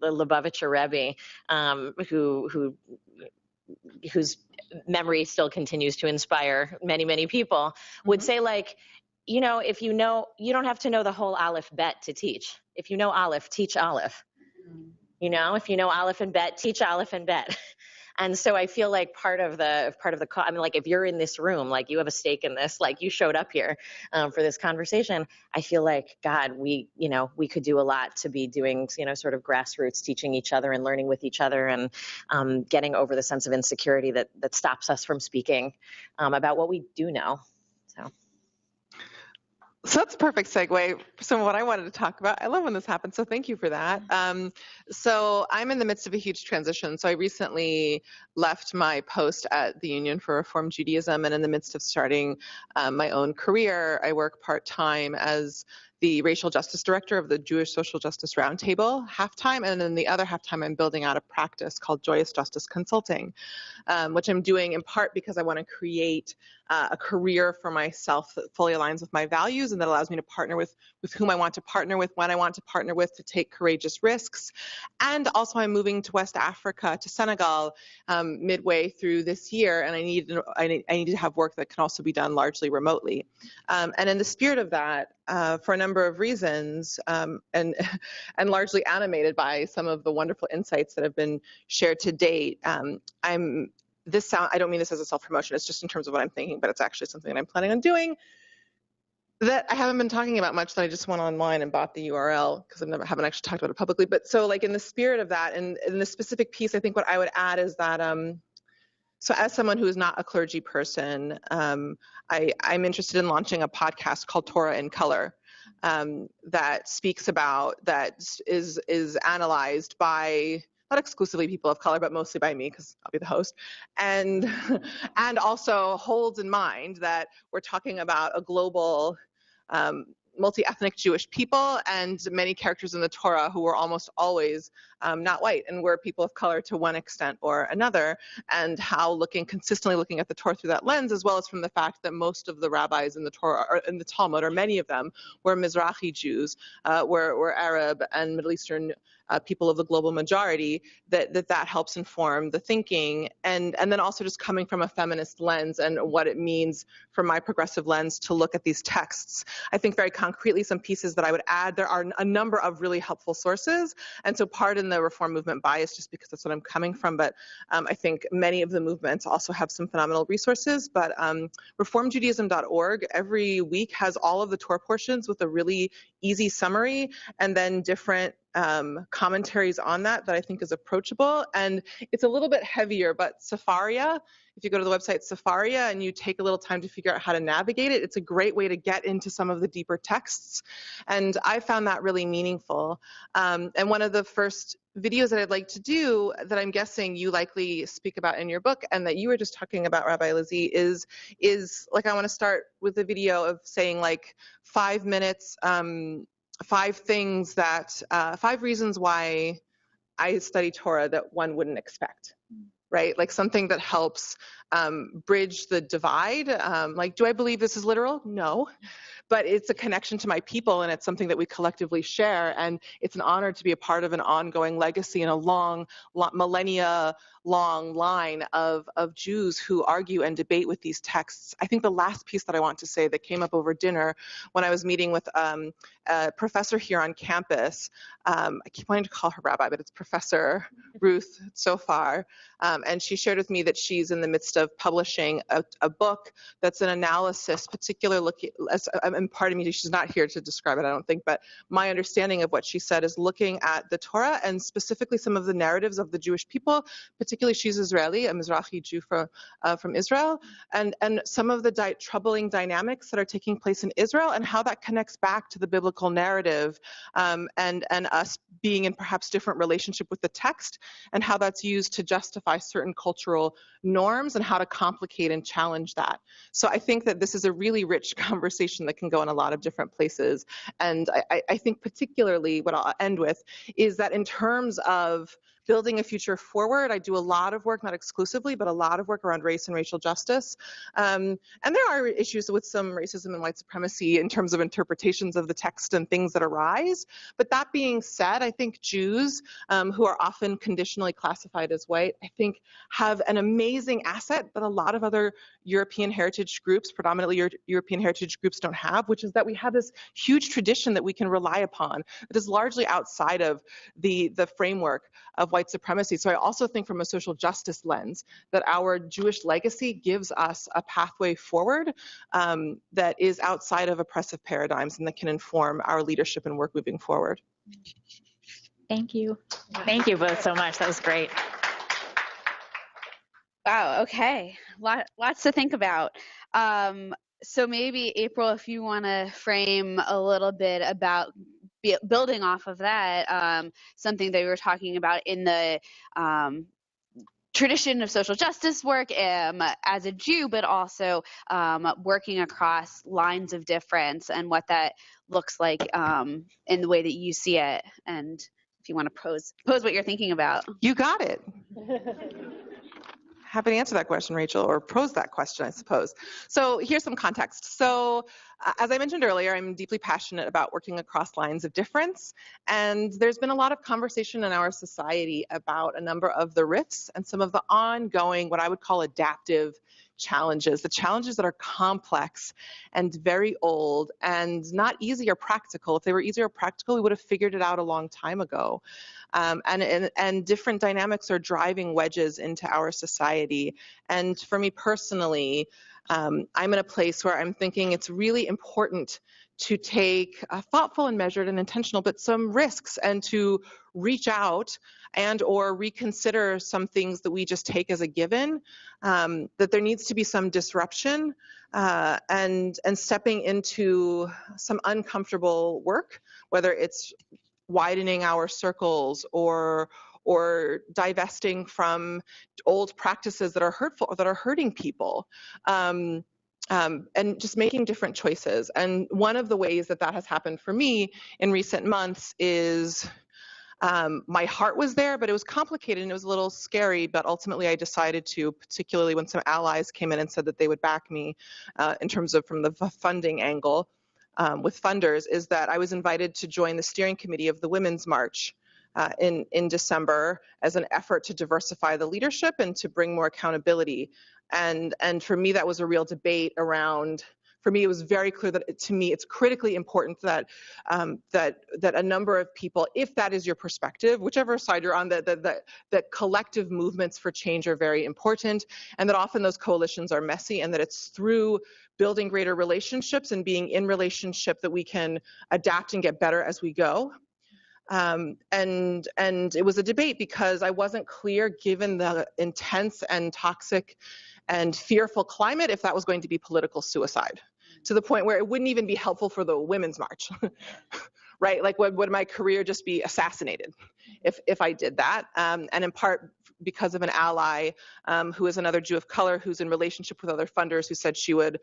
Speaker 5: Lubavitcher Rebbe, whose memory still continues to inspire many, many people, would say like, if you don't have to know the whole Aleph Bet to teach. If you know Aleph, teach Aleph. If you know Aleph and Bet, teach Aleph and Bet. And so I feel like part of the I mean, like if you're in this room, like you have a stake in this, like you showed up here for this conversation. I feel like, God, we could do a lot to be doing, sort of grassroots teaching each other and learning with each other, and getting over the sense of insecurity that stops us from speaking about what we do know.
Speaker 6: So that's a perfect segue for some of what I wanted to talk about. I love when this happens, so thank you for that. So I'm in the midst of a huge transition. So I recently left my post at the Union for Reform Judaism, and in the midst of starting my own career, I work part-time as the racial justice director of the Jewish Social Justice Roundtable half-time, and then the other half-time I'm building out a practice called Joyous Justice Consulting, which I'm doing in part because I want to create a career for myself that fully aligns with my values and that allows me to partner with whom I want to partner with, when I want to partner with, to take courageous risks. And also I'm moving to West Africa, to Senegal, midway through this year, and I need to have work that can also be done largely remotely. And in the spirit of that, for a number of reasons, and largely animated by some of the wonderful insights that have been shared to date, I don't mean this as a self-promotion, it's just in terms of what I'm thinking, but it's actually something that I'm planning on doing that I haven't been talking about much, that I just went online and bought the URL because I haven't actually talked about it publicly. But so like in the spirit of that, and in the specific piece, I think what I would add is that, so as someone who is not a clergy person, I'm interested in launching a podcast called Torah in Color, that speaks about, that is analyzed by not exclusively people of color, but mostly by me because I'll be the host, and also holds in mind that we're talking about a global multi-ethnic Jewish people and many characters in the Torah who were almost always not white and were people of color to one extent or another, and how consistently looking at the Torah through that lens, as well as from the fact that most of the rabbis in the Torah, or in the Talmud, or many of them, were Mizrahi Jews, were Arab and Middle Eastern people of the global majority, that helps inform the thinking, and then also just coming from a feminist lens and what it means from my progressive lens to look at these texts. I think very concretely some pieces that I would add, there are a number of really helpful sources, and so pardon the reform movement bias just because that's what I'm coming from, but I think many of the movements also have some phenomenal resources, but reformjudaism.org every week has all of the Torah portions with a really easy summary, and then different commentaries on that I think is approachable, and it's a little bit heavier, but Sefaria, if you go to the website Sefaria and you take a little time to figure out how to navigate it, it's a great way to get into some of the deeper texts, and I found that really meaningful. And one of the first videos that I'd like to do, that I'm guessing you likely speak about in your book and that you were just talking about, Rabbi Lizzi, is like, I want to start with a video of saying like 5 minutes, 5 things that, 5 reasons why I study Torah that one wouldn't expect, right? Like something that helps bridge the divide. Like, do I believe this is literal? No. But it's a connection to my people, and it's something that we collectively share, and it's an honor to be a part of an ongoing legacy and a long, millennia-long line of Jews who argue and debate with these texts. I think the last piece that I want to say that came up over dinner when I was meeting with a professor here on campus, I keep wanting to call her Rabbi, but it's Professor Ruth so far, and she shared with me that she's in the midst of publishing a book that's an analysis, particular looking, and pardon me, she's not here to describe it, I don't think, but my understanding of what she said is looking at the Torah and specifically some of the narratives of the Jewish people, particularly she's Israeli, a Mizrahi Jew from Israel, and some of the troubling dynamics that are taking place in Israel and how that connects back to the biblical narrative, and us being in perhaps different relationship with the text, and how that's used to justify certain cultural norms and how to complicate and challenge that. So I think that this is a really rich conversation that can go in a lot of different places. And I think particularly what I'll end with is that in terms of building a future forward, I do a lot of work, not exclusively, but a lot of work around race and racial justice. And there are issues with some racism and white supremacy in terms of interpretations of the text and things that arise. But that being said, I think Jews, who are often conditionally classified as white, I think have an amazing asset that a lot of other European heritage groups, predominantly European heritage groups, don't have, which is that we have this huge tradition that we can rely upon that is largely outside of the framework of white supremacy. So I also think from a social justice lens that our Jewish legacy gives us a pathway forward that is outside of oppressive paradigms and that can inform our leadership and work moving forward.
Speaker 7: Thank you. Thank you both so much. That was great.
Speaker 4: Wow, okay. Lots to think about. So maybe, April, if you want to frame a little bit about building off of that, something that we were talking about in the tradition of social justice work as a Jew, but also working across lines of difference and what that looks like in the way that you see it. And if you want to pose what you're thinking about.
Speaker 6: You got it. Happy to answer that question, Rachel, or pose that question, I suppose. So here's some context. So as I mentioned earlier, I'm deeply passionate about working across lines of difference. And there's been a lot of conversation in our society about a number of the rifts and some of the ongoing, what I would call adaptive challenges, the challenges that are complex and very old and not easy or practical. If they were easy or practical, we would have figured it out a long time ago. And different dynamics are driving wedges into our society. And for me personally, I'm in a place where I'm thinking it's really important to take a thoughtful and measured and intentional, but some risks, and to reach out and or reconsider some things that we just take as a given, that there needs to be some disruption and stepping into some uncomfortable work, whether it's widening our circles or or divesting from old practices that are hurtful, that are hurting people. And just making different choices. And one of the ways that that has happened for me in recent months is my heart was there, but it was complicated and it was a little scary. But ultimately, I decided to, particularly when some allies came in and said that they would back me in terms of from the funding angle with funders, is that I was invited to join the steering committee of the Women's March in December as an effort to diversify the leadership and to bring more accountability. And for me, that was a real debate around. For me, it was very clear that to me, it's critically important that that a number of people, if that is your perspective, whichever side you're on, that collective movements for change are very important, and that often those coalitions are messy, and that it's through building greater relationships and being in relationship that we can adapt and get better as we go. And it was a debate because I wasn't clear, given the intense and toxic and fearful climate, if that was going to be political suicide, to the point where it wouldn't even be helpful for the Women's March, right? Like, would my career just be assassinated if I did that? And in part because of an ally who is another Jew of color who's in relationship with other funders, who said she would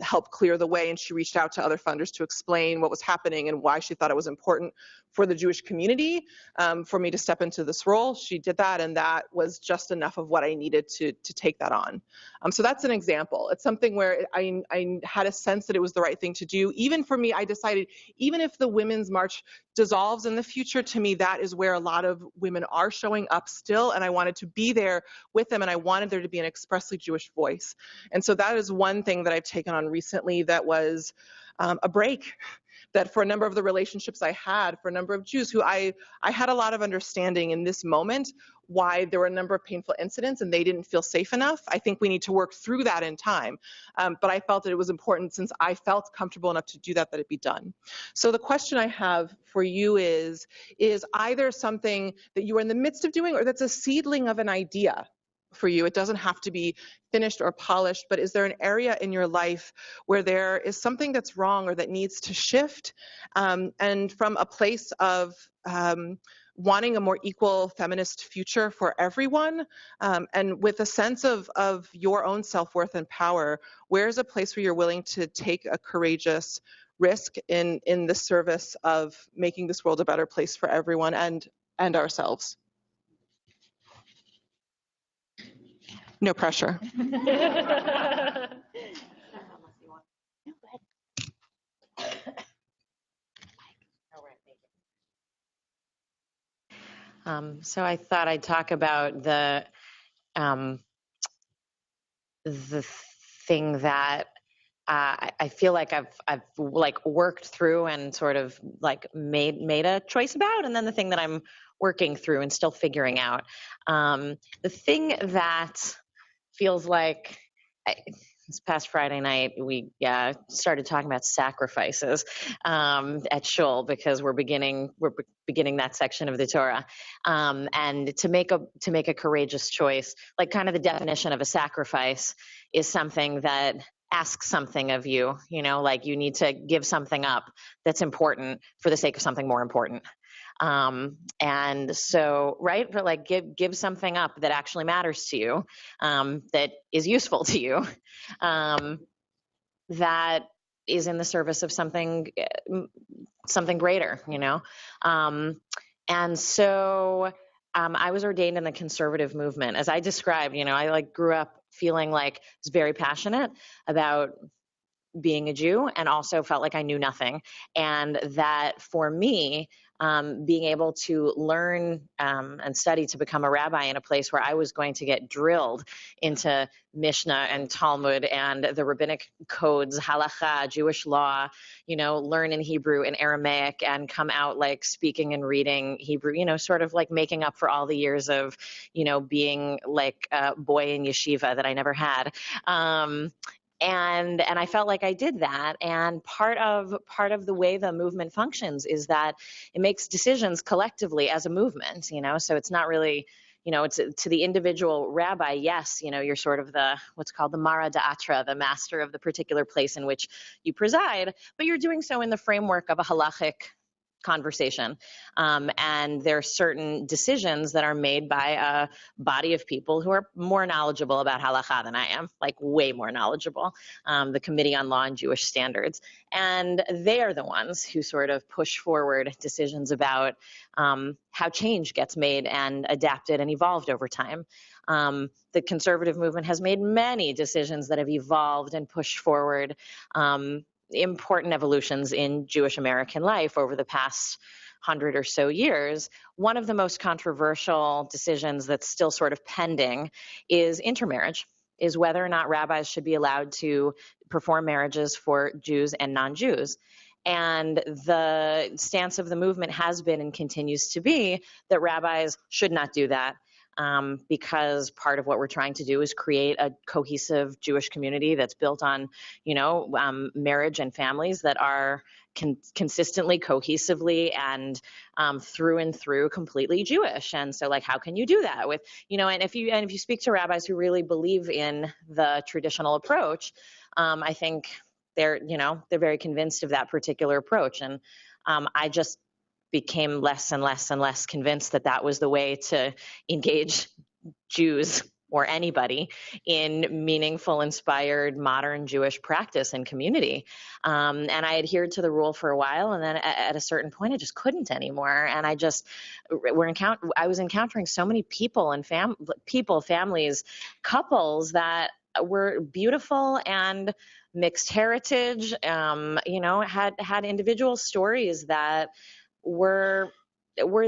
Speaker 6: help clear the way, and she reached out to other funders to explain what was happening and why she thought it was important for the Jewish community for me to step into this role. She did that, and that was just enough of what I needed to take that on. So that's an example. It's something where I had a sense that it was the right thing to do. Even for me, I decided, even if the Women's March dissolves in the future, to me, that is where a lot of women are showing up still, and I wanted to be there with them, and I wanted there to be an expressly Jewish voice. And so that is one thing that I've taken on recently that was a break. That for a number of the relationships I had, for a number of Jews who I had a lot of understanding in this moment why there were a number of painful incidents and they didn't feel safe enough. I think we need to work through that in time. But I felt that it was important, since I felt comfortable enough to do that, that it be done. So the question I have for you is either something that you are in the midst of doing, or that's a seedling of an idea for you. It doesn't have to be finished or polished, but is there an area in your life where there is something that's wrong or that needs to shift? And from a place of wanting a more equal feminist future for everyone, and with a sense of your own self-worth and power, where's a place where you're willing to take a courageous risk in the service of making this world a better place for everyone and ourselves? No pressure.
Speaker 5: So I thought I'd talk about the thing that I feel like I've like worked through and sort of like made a choice about, and then the thing that I'm working through and still figuring out. The thing that feels like this past Friday night, we started talking about sacrifices at Shul, because we're beginning that section of the Torah, and to make a courageous choice. Like, kind of the definition of a sacrifice is something that asks something of you. You know, like you need to give something up that's important for the sake of something more important. And so, right, but like give something up that actually matters to you, that is useful to you, that is in the service of something greater, you know? And so, I was ordained in the conservative movement. As I described, you know, I like grew up feeling like I was very passionate about being a Jew, and also felt like I knew nothing. And that for me, being able to learn and study to become a rabbi in a place where I was going to get drilled into Mishnah and Talmud and the rabbinic codes, halakha, Jewish law, you know, learn in Hebrew and Aramaic and come out like speaking and reading Hebrew, you know, sort of like making up for all the years of, you know, being like a boy in yeshiva that I never had. And I felt like I did that. And part of the way the movement functions is that it makes decisions collectively as a movement, you know, so it's not really, you know, it's to the individual rabbi. Yes, you know, you're sort of the, what's called the Mara Da'atra, the master of the particular place in which you preside, but you're doing so in the framework of a halachic conversation. And there are certain decisions that are made by a body of people who are more knowledgeable about halakha than I am, like way more knowledgeable, the Committee on Law and Jewish Standards. And they are the ones who sort of push forward decisions about how change gets made and adapted and evolved over time. The conservative movement has made many decisions that have evolved and pushed forward important evolutions in Jewish American life over the past 100 or so years. One of the most controversial decisions that's still sort of pending is intermarriage, is whether or not rabbis should be allowed to perform marriages for Jews and non-Jews. And the stance of the movement has been and continues to be that rabbis should not do that. Because part of what we're trying to do is create a cohesive Jewish community that's built on, marriage and families that are consistently, cohesively, and through and through completely Jewish. And so, like, how can you do that with, and if you speak to rabbis who really believe in the traditional approach, I think they're very convinced of that particular approach. And I just became less and less and less convinced that that was the way to engage Jews or anybody in meaningful, inspired, modern Jewish practice and community. And I adhered to the rule for a while, and then at a certain point, I just couldn't anymore. And I was encountering so many people and families, couples that were beautiful and mixed heritage, had individual stories that were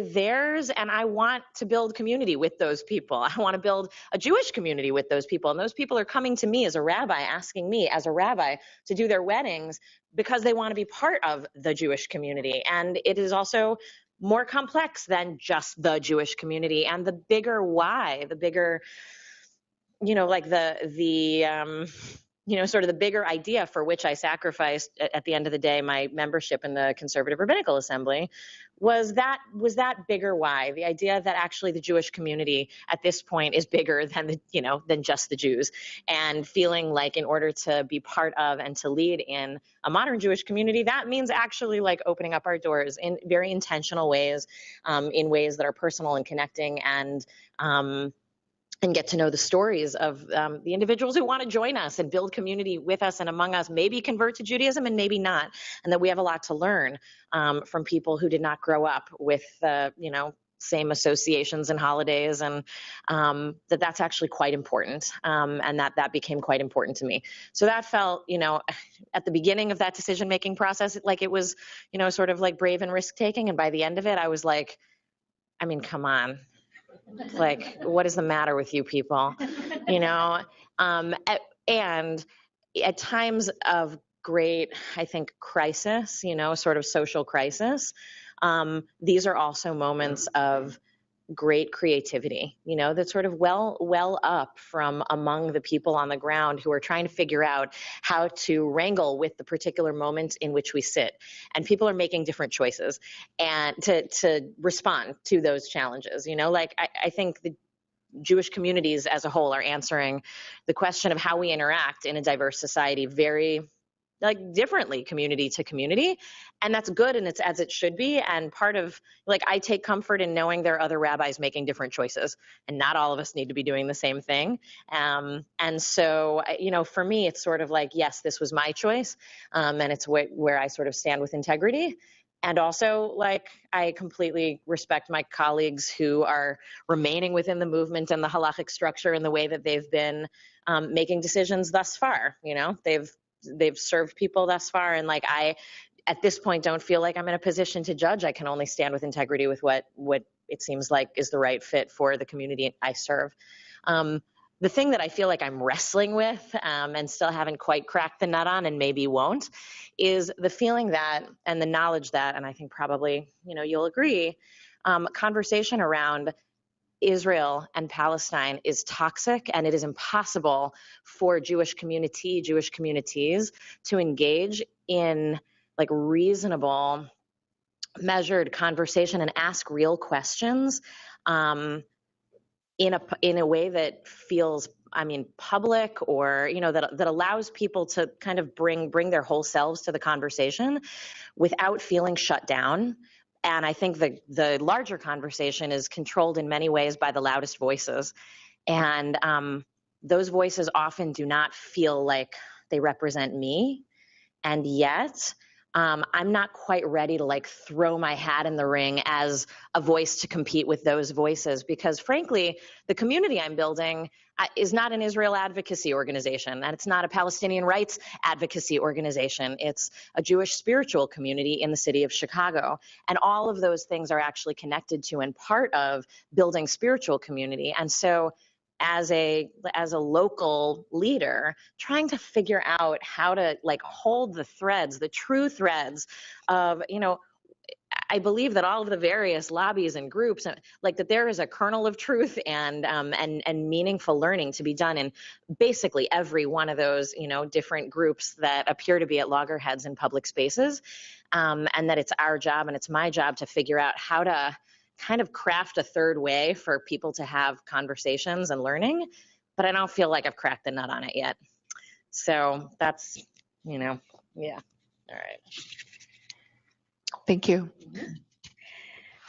Speaker 5: theirs, and I want to build community with those people. I want to build a Jewish community with those people, and those people are coming to me as a rabbi, asking me as a rabbi to do their weddings because they want to be part of the Jewish community. And it is also more complex than just the Jewish community, and the bigger why, the bigger, sort of the bigger idea for which I sacrificed at the end of the day my membership in the Conservative Rabbinical Assembly was that bigger why, the idea that actually the Jewish community at this point is bigger than than just the Jews, and feeling like in order to be part of and to lead in a modern Jewish community, that means actually like opening up our doors in very intentional ways, in ways that are personal and connecting, and get to know the stories of the individuals who want to join us and build community with us and among us, maybe convert to Judaism and maybe not, and that we have a lot to learn from people who did not grow up with same associations and holidays, and that's actually quite important, and that became quite important to me. So that felt, at the beginning of that decision-making process, like it was, sort of like brave and risk-taking, and by the end of it, I was like, I mean, come on. Like, what is the matter with you people? And at times of great, I think, crisis, sort of social crisis, these are also moments of great creativity, that sort of well up from among the people on the ground who are trying to figure out how to wrangle with the particular moment in which we sit. And people are making different choices and to respond to those challenges. I think the Jewish communities as a whole are answering the question of how we interact in a diverse society very differently, community to community. And that's good, and it's as it should be. And part of, I take comfort in knowing there are other rabbis making different choices, and not all of us need to be doing the same thing. And so, for me, it's sort of like, yes, this was my choice. And it's where I sort of stand with integrity. And also, I completely respect my colleagues who are remaining within the movement and the halachic structure in the way that they've been making decisions thus far. They've served people thus far, and I, at this point, don't feel like I'm in a position to judge. I can only stand with integrity with what it seems like is the right fit for the community I serve. The thing that I feel like I'm wrestling with and still haven't quite cracked the nut on, and maybe won't, is the feeling that, and the knowledge that, and I think probably you'll agree, conversation around Israel and Palestine is toxic, and it is impossible for Jewish communities to engage in reasonable, measured conversation and ask real questions in a way that feels, public, or that allows people to kind of bring their whole selves to the conversation without feeling shut down And I think the larger conversation is controlled in many ways by the loudest voices. And those voices often do not feel like they represent me. And yet, I'm not quite ready to like throw my hat in the ring as a voice to compete with those voices, because frankly, the community I'm building is not an Israel advocacy organization, and it's not a Palestinian rights advocacy organization. It's a Jewish spiritual community in the city of Chicago. And all of those things are actually connected to and part of building spiritual community. And so as a local leader, trying to figure out how to like hold the threads, the true threads of, you know, I believe that all of the various lobbies and groups, like that there is a kernel of truth and meaningful learning to be done in basically every one of those, you know, different groups that appear to be at loggerheads in public spaces, and that it's our job and it's my job to figure out how to kind of craft a third way for people to have conversations and learning, but I don't feel like I've cracked the nut on it yet. So that's, you know, yeah. All right.
Speaker 6: Thank you.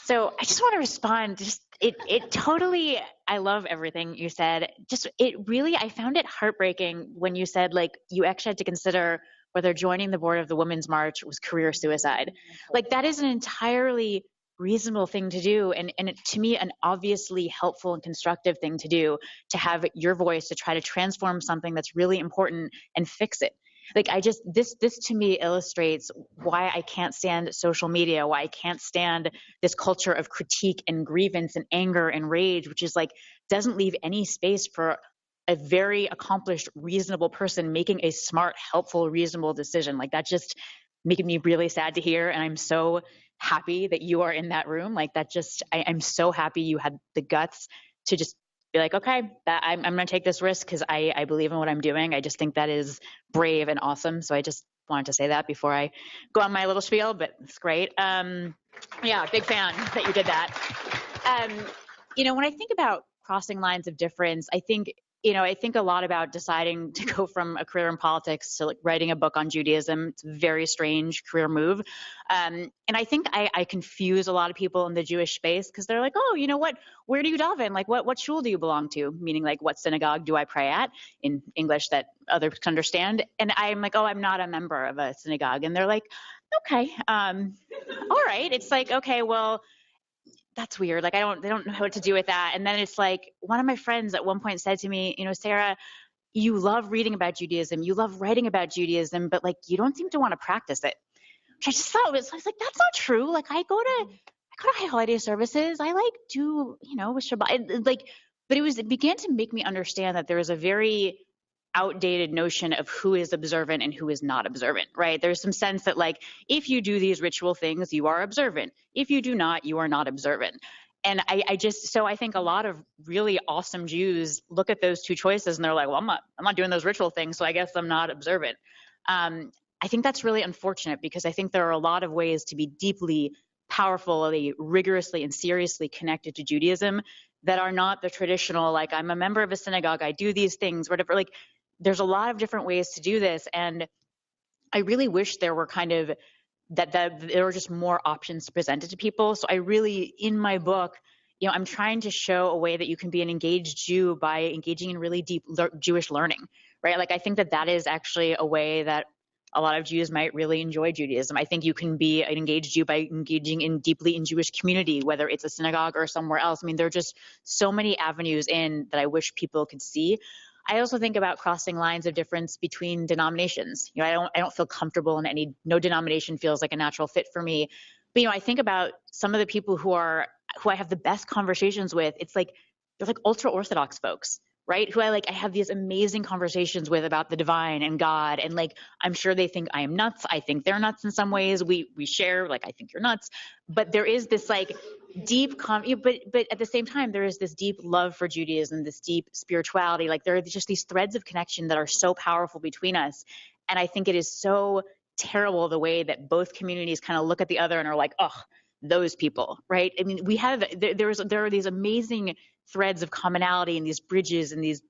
Speaker 7: So I just want to respond. Just it totally, I love everything you said. Just it really, I found it heartbreaking when you said like you actually had to consider whether joining the board of the Women's March was career suicide. Like that is an entirely reasonable thing to do, and to me an obviously helpful and constructive thing to do, to have your voice to try to transform something that's really important and fix it. Like I just, this to me illustrates why I can't stand social media, why I can't stand this culture of critique and grievance and anger and rage, which is like doesn't leave any space for a very accomplished, reasonable person making a smart, helpful, reasonable decision. Like that just making me really sad to hear, and I'm so happy that you are in that room. Like that just, I'm so happy you had the guts to just be like, okay, that I'm going to take this risk because I believe in what I'm doing. I just think that is brave and awesome. So I just wanted to say that before I go on my little spiel, but it's great. Yeah, big fan that you did that. You know, when I think about crossing lines of difference, I think a lot about deciding to go from a career in politics to like writing a book on Judaism. It's a very strange career move. And I think I confuse a lot of people in the Jewish space because they're like, oh, you know what, where do you daven? Like what shul do you belong to? Meaning like what synagogue do I pray at in English that others can understand? And I'm like, oh, I'm not a member of a synagogue. And they're like, okay, all right. It's like, okay, well, that's weird. Like, they don't know what to do with that. And then it's like, one of my friends at one point said to me, you know, Sarah, you love reading about Judaism, you love writing about Judaism, but like, you don't seem to want to practice it. Which I just thought I was like, that's not true. Like, I go to high holiday services. I like do, you know, with Shabbat, like, but it began to make me understand that there is a very outdated notion of who is observant and who is not observant, right? There's some sense that like, if you do these ritual things, you are observant. If you do not, you are not observant. And I think a lot of really awesome Jews look at those two choices and they're like, well, I'm not doing those ritual things, so I guess I'm not observant. I think that's really unfortunate because I think there are a lot of ways to be deeply, powerfully, rigorously, and seriously connected to Judaism that are not the traditional, like, I'm a member of a synagogue, I do these things, whatever. Like, there's a lot of different ways to do this. And I really wish there were kind of that there were just more options presented to people. So I really, in my book, you know, I'm trying to show a way that you can be an engaged Jew by engaging in really deep Jewish learning, right? Like, I think that is actually a way that a lot of Jews might really enjoy Judaism. I think you can be an engaged Jew by engaging deeply in Jewish community, whether it's a synagogue or somewhere else. I mean, there are just so many avenues in that I wish people could see. I also think about crossing lines of difference between denominations. You know, I don't feel comfortable in no denomination feels like a natural fit for me. But, you know, I think about some of the people who I have the best conversations with. It's like, they're like ultra Orthodox folks, right? Who I have these amazing conversations with about the divine and God. And like, I'm sure they think I am nuts. I think they're nuts in some ways. We share, like, I think you're nuts. But there is this like deep, but at the same time, there is this deep love for Judaism, this deep spirituality. Like, there are just these threads of connection that are so powerful between us. And I think it is so terrible the way that both communities kind of look at the other and are like, oh, those people, right? I mean, there are these amazing threads of commonality and these bridges and these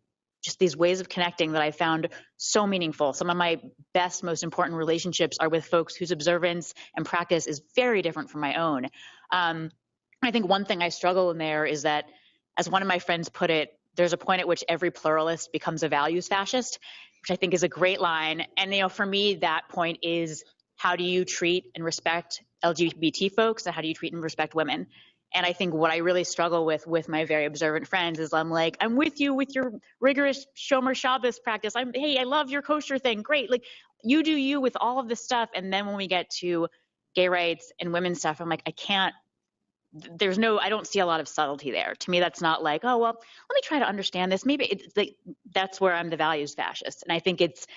Speaker 7: ways of connecting that I found so meaningful. Some of my best, most important relationships are with folks whose observance and practice is very different from my own. I think one thing I struggle in there is that, as one of my friends put it, there's a point at which every pluralist becomes a values fascist, which I think is a great line. And, for me, that point is, how do you treat and respect LGBT folks, and how do you treat and respect women? And I think what I really struggle with my very observant friends is, I'm like, I'm with you with your rigorous Shomer Shabbos practice. Hey, I love your kosher thing. Great. Like, you do you with all of this stuff. And then when we get to gay rights and women's stuff, I'm like, I don't see a lot of subtlety there. To me, that's not like, oh, well, let me try to understand this. Maybe it's like, that's where I'm the values fascist. And I think it's,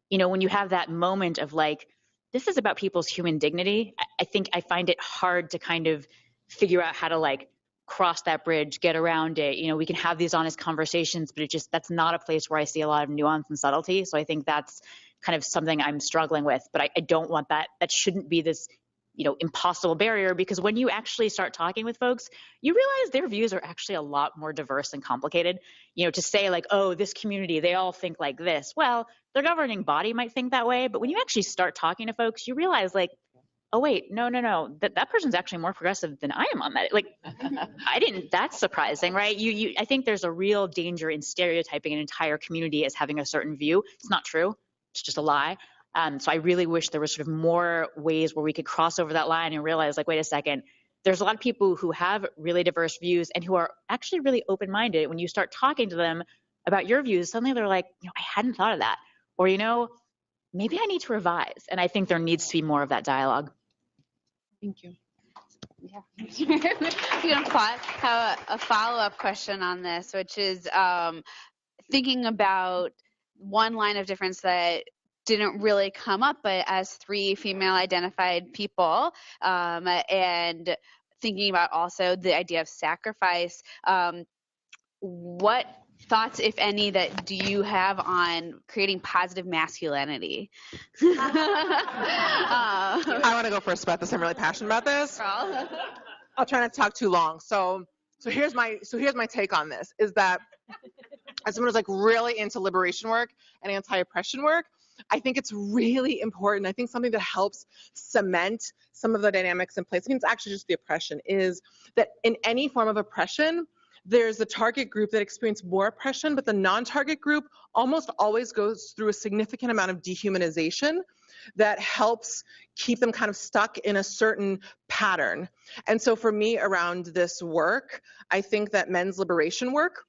Speaker 7: when you have that moment of like, this is about people's human dignity, I find it hard to kind of figure out how to like cross that bridge, get around it. We can have these honest conversations, but that's not a place where I see a lot of nuance and subtlety. So I think that's kind of something I'm struggling with, but I don't want that. That shouldn't be this, impossible barrier, because when you actually start talking with folks, you realize their views are actually a lot more diverse and complicated. To say like, oh, this community, they all think like this. Well, their governing body might think that way, but when you actually start talking to folks, you realize like, oh wait, no, that person's actually more progressive than I am on that. Like, that's surprising, right? I think there's a real danger in stereotyping an entire community as having a certain view. It's not true. It's just a lie. So I really wish there was sort of more ways where we could cross over that line and realize, like, wait a second, there's a lot of people who have really diverse views and who are actually really open-minded. When you start talking to them about your views, suddenly they're like, I hadn't thought of that. Or, maybe I need to revise. And I think there needs to be more of that dialogue.
Speaker 6: Thank you.
Speaker 4: Yeah. I'm going to have a follow-up question on this, which is thinking about one line of difference that didn't really come up, but as three female identified people, and thinking about also the idea of sacrifice, what thoughts, if any, that do you have on creating positive masculinity?
Speaker 6: I want to go first about this. I'm really passionate about this. I'll try not to talk too long. So here's my take on this, is that as someone who's like really into liberation work and anti-oppression work, I think it's really important. I think something that helps cement some of the dynamics in place, I think it's actually just the oppression, is that in any form of oppression, there's a target group that experiences more oppression, but the non-target group almost always goes through a significant amount of dehumanization that helps keep them kind of stuck in a certain pattern. And so for me around this work, I think that men's liberation work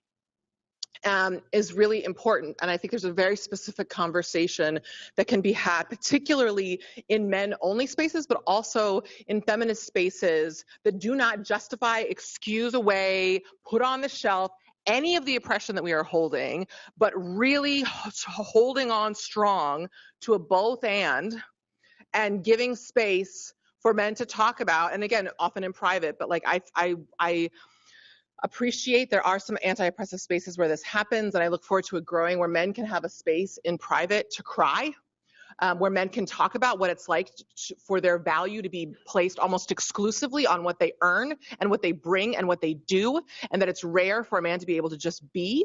Speaker 6: is really important. And I think there's a very specific conversation that can be had, particularly in men-only spaces, but also in feminist spaces that do not justify, excuse away, put on the shelf any of the oppression that we are holding, but really holding on strong to a both and giving space for men to talk about, and again, often in private, but like I appreciate there are some anti-oppressive spaces where this happens, and I look forward to it growing, where men can have a space in private to cry, where men can talk about what it's like for their value to be placed almost exclusively on what they earn and what they bring and what they do, and that it's rare for a man to be able to just be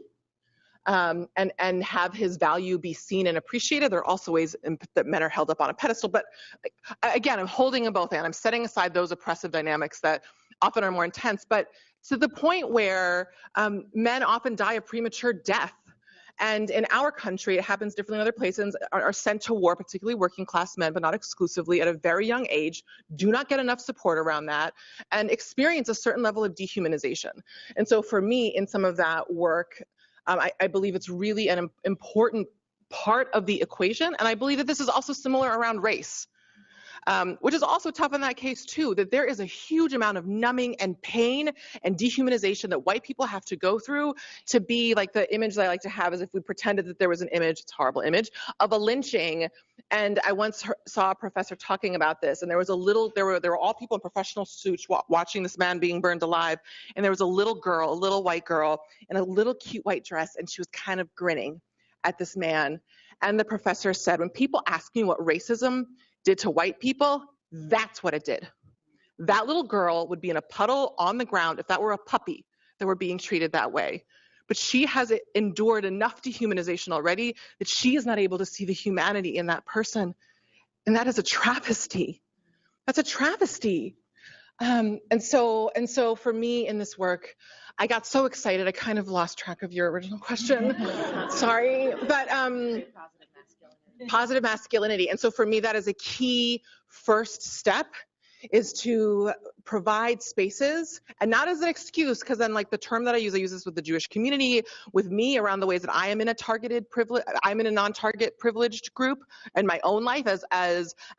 Speaker 6: and have his value be seen and appreciated. There are also ways that men are held up on a pedestal, but again, I'm holding in both, and I'm setting aside those oppressive dynamics that often are more intense, but to the point where men often die a premature death. And in our country, it happens differently in other places, are sent to war, particularly working class men, but not exclusively, at a very young age, do not get enough support around that, and experience a certain level of dehumanization. And so for me, in some of that work, I believe it's really an important part of the equation. And I believe that this is also similar around race. Which is also tough in that case too, that there is a huge amount of numbing and pain and dehumanization that white people have to go through to be like, the image that I like to have is if we pretended that there was an image, it's a horrible image, of a lynching. And I once saw a professor talking about this, and there were all people in professional suits watching this man being burned alive, and there was a little girl, a little white girl, in a little cute white dress, and she was kind of grinning at this man. And the professor said, when people ask me what racism did to white people, that's what it did. That little girl would be in a puddle on the ground if that were a puppy that were being treated that way. But she has endured enough dehumanization already that she is not able to see the humanity in that person. And that is a travesty. That's a travesty. And so for me in this work, I got so excited, I kind of lost track of your original question. Sorry, but positive masculinity. And so for me, that is a key first step, is to provide spaces, and not as an excuse, because then like the term that I use this with the Jewish community, with me, around the ways that I am in a targeted privilege, I'm in a non-target privileged group in my own life as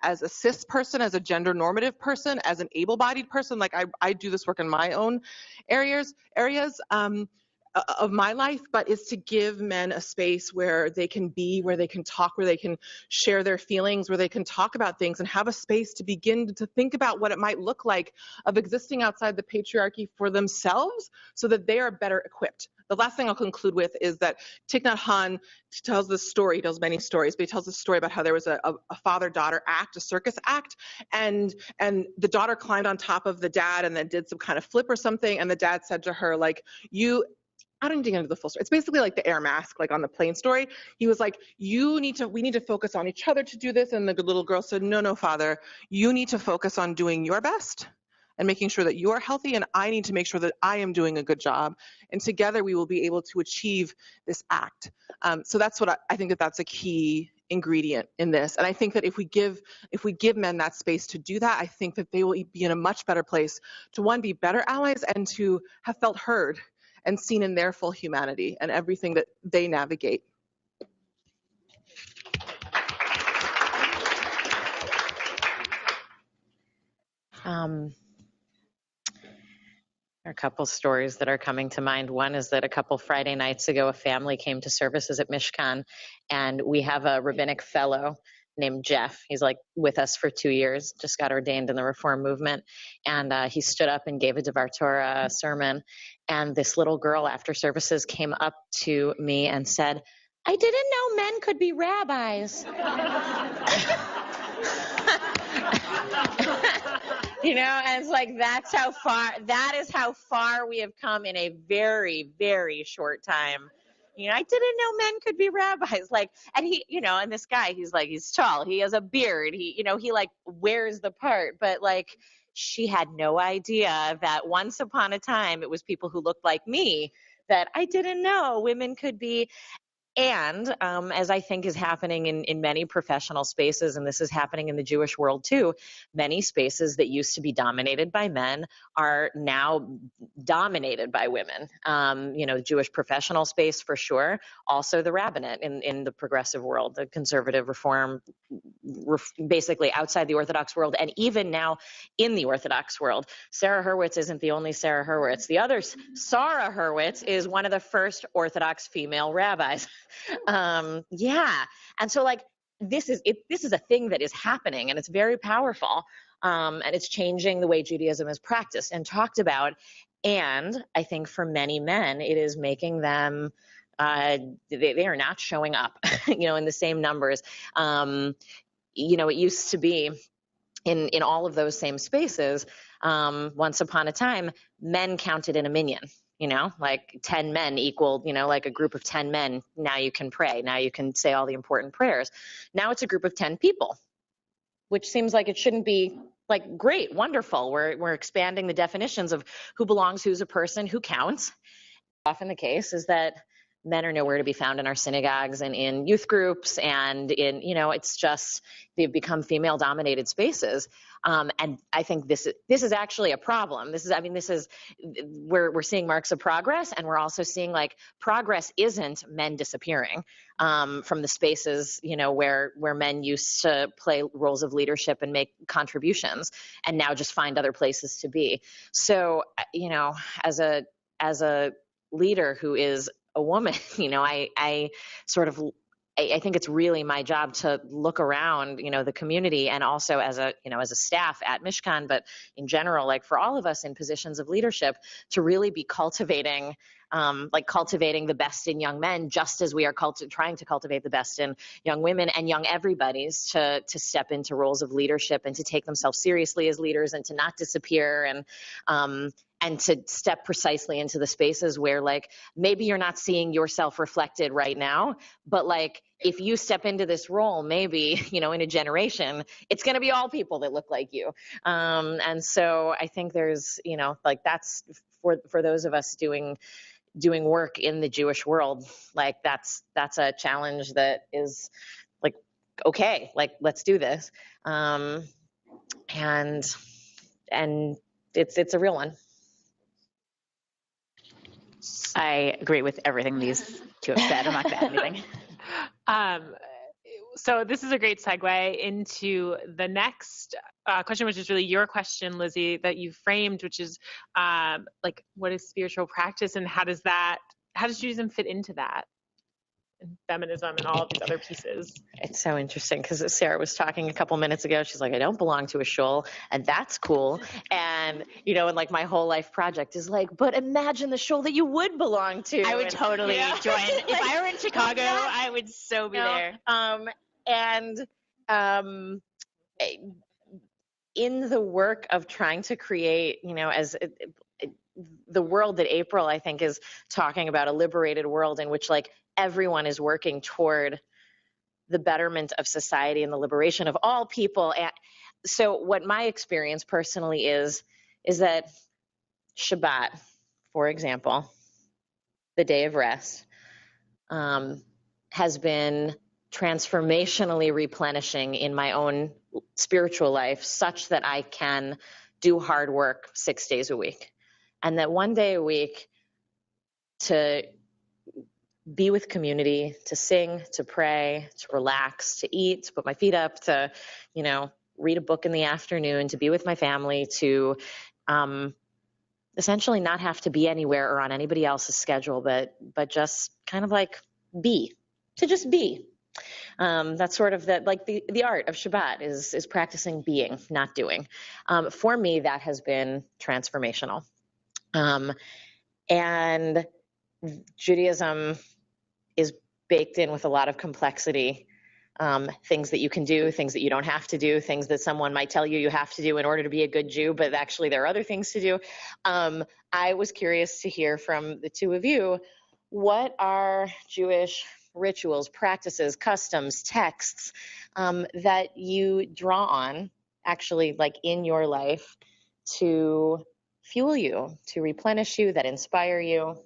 Speaker 6: a cis person, as a gender normative person, as an able-bodied person. Like I do this work in my own areas of my life, but is to give men a space where they can be, where they can talk, where they can share their feelings, where they can talk about things, and have a space to begin to think about what it might look like of existing outside the patriarchy for themselves, so that they are better equipped. The last thing I'll conclude with is that Thich Nhat Hanh tells this story, he tells many stories, but he tells this story about how there was a father-daughter act, a circus act, and the daughter climbed on top of the dad and then did some kind of flip or something, and the dad said to her, like, I don't need to get into the full story. It's basically like the air mask, like on the plane story. He was like, we need to focus on each other to do this. And the little girl said, no, father, you need to focus on doing your best and making sure that you are healthy. And I need to make sure that I am doing a good job. And together we will be able to achieve this act. So that's what I think that's a key ingredient in this. And I think that if we give men that space to do that, I think that they will be in a much better place to, one, be better allies, and to have felt heard and seen in their full humanity and everything that they navigate.
Speaker 5: There are a couple stories that are coming to mind. One is that a couple Friday nights ago, a family came to services at Mishkan, and we have a rabbinic fellow named Jeff. He's like with us for 2 years, just got ordained in the Reform movement. And he stood up and gave a Devar Torah sermon. And this little girl after services came up to me and said, "I didn't know men could be rabbis." You know, and it's like, that is how far we have come in a very, very short time. You know, I didn't know men could be rabbis. Like, and he, you know, and this guy, he's tall, he has a beard, he like wears the part, but like, she had no idea that once upon a time, it was people who looked like me that I didn't know women could be. And as I think is happening in many professional spaces, and this is happening in the Jewish world too, many spaces that used to be dominated by men are now dominated by women. You know, the Jewish professional space for sure, also the rabbinate in the progressive world, the conservative reform, basically outside the Orthodox world, and even now in the Orthodox world. Sarah Hurwitz isn't the only Sarah Hurwitz. The other Sarah Hurwitz is one of the first Orthodox female rabbis. Yeah. And so like, this is a thing that is happening, and it's very powerful. And it's changing the way Judaism is practiced and talked about. And I think for many men, it is making them, they are not showing up, you know, in the same numbers. You know, it used to be in all of those same spaces, once upon a time, men counted in a minyan. You know, like 10 men equal, you know, like a group of 10 men. Now you can pray. Now you can say all the important prayers. Now it's a group of 10 people, which seems like it shouldn't be like great, wonderful. We're expanding the definitions of who belongs, who's a person, who counts. Often the case is that men are nowhere to be found in our synagogues and in youth groups, and in, you know, it's just, they've become female dominated spaces. And I think this is actually a problem. We're seeing marks of progress, and we're also seeing like progress isn't men disappearing from the spaces, you know, where men used to play roles of leadership and make contributions, and now just find other places to be. So, you know, as a leader who is a woman, you know, I think it's really my job to look around, you know, the community, and also as a staff at Mishkan, but in general, like for all of us in positions of leadership, to really be cultivating the best in young men, just as we are trying to cultivate the best in young women and young everybody's to step into roles of leadership and to take themselves seriously as leaders and to not disappear, and to step precisely into the spaces where like maybe you're not seeing yourself reflected right now, but like if you step into this role, maybe, in a generation, it's going to be all people that look like you. And so I think there's, like that's for those of us doing work in the Jewish world, like that's a challenge that is like, okay, like let's do this. And it's a real one.
Speaker 7: I agree with everything these two have said. I'm not going to add anything.
Speaker 3: So this is a great segue into the next question, which is really your question, Lizzie, that you framed, which is like, what is spiritual practice, and how does Judaism fit into that, and feminism and all of these other pieces?
Speaker 5: It's so interesting because Sarah was talking a couple minutes ago. She's like, I don't belong to a shul, and that's cool. And, and like my whole life project is like, but imagine the shul that you would belong to.
Speaker 7: I would totally join. If I were in Chicago, I would so be there.
Speaker 5: In the work of trying to create, as the world that April, I think, is talking about, a liberated world in which like everyone is working toward the betterment of society and the liberation of all people. And so what my experience personally is that Shabbat, for example, the day of rest, has been transformationally replenishing in my own spiritual life, such that I can do hard work 6 days a week. And that one day a week to be with community, to sing, to pray, to relax, to eat, to put my feet up, to, read a book in the afternoon, to be with my family, to essentially not have to be anywhere or on anybody else's schedule, but just kind of like just be. That's sort of the art of Shabbat is practicing being, not doing. For me, that has been transformational. And Judaism is baked in with a lot of complexity, things that you can do, things that you don't have to do, things that someone might tell you have to do in order to be a good Jew, but actually there are other things to do. I was curious to hear from the two of you, what are Jewish rituals, practices, customs, texts that you draw on actually like in your life to fuel you, to replenish you, that inspire you?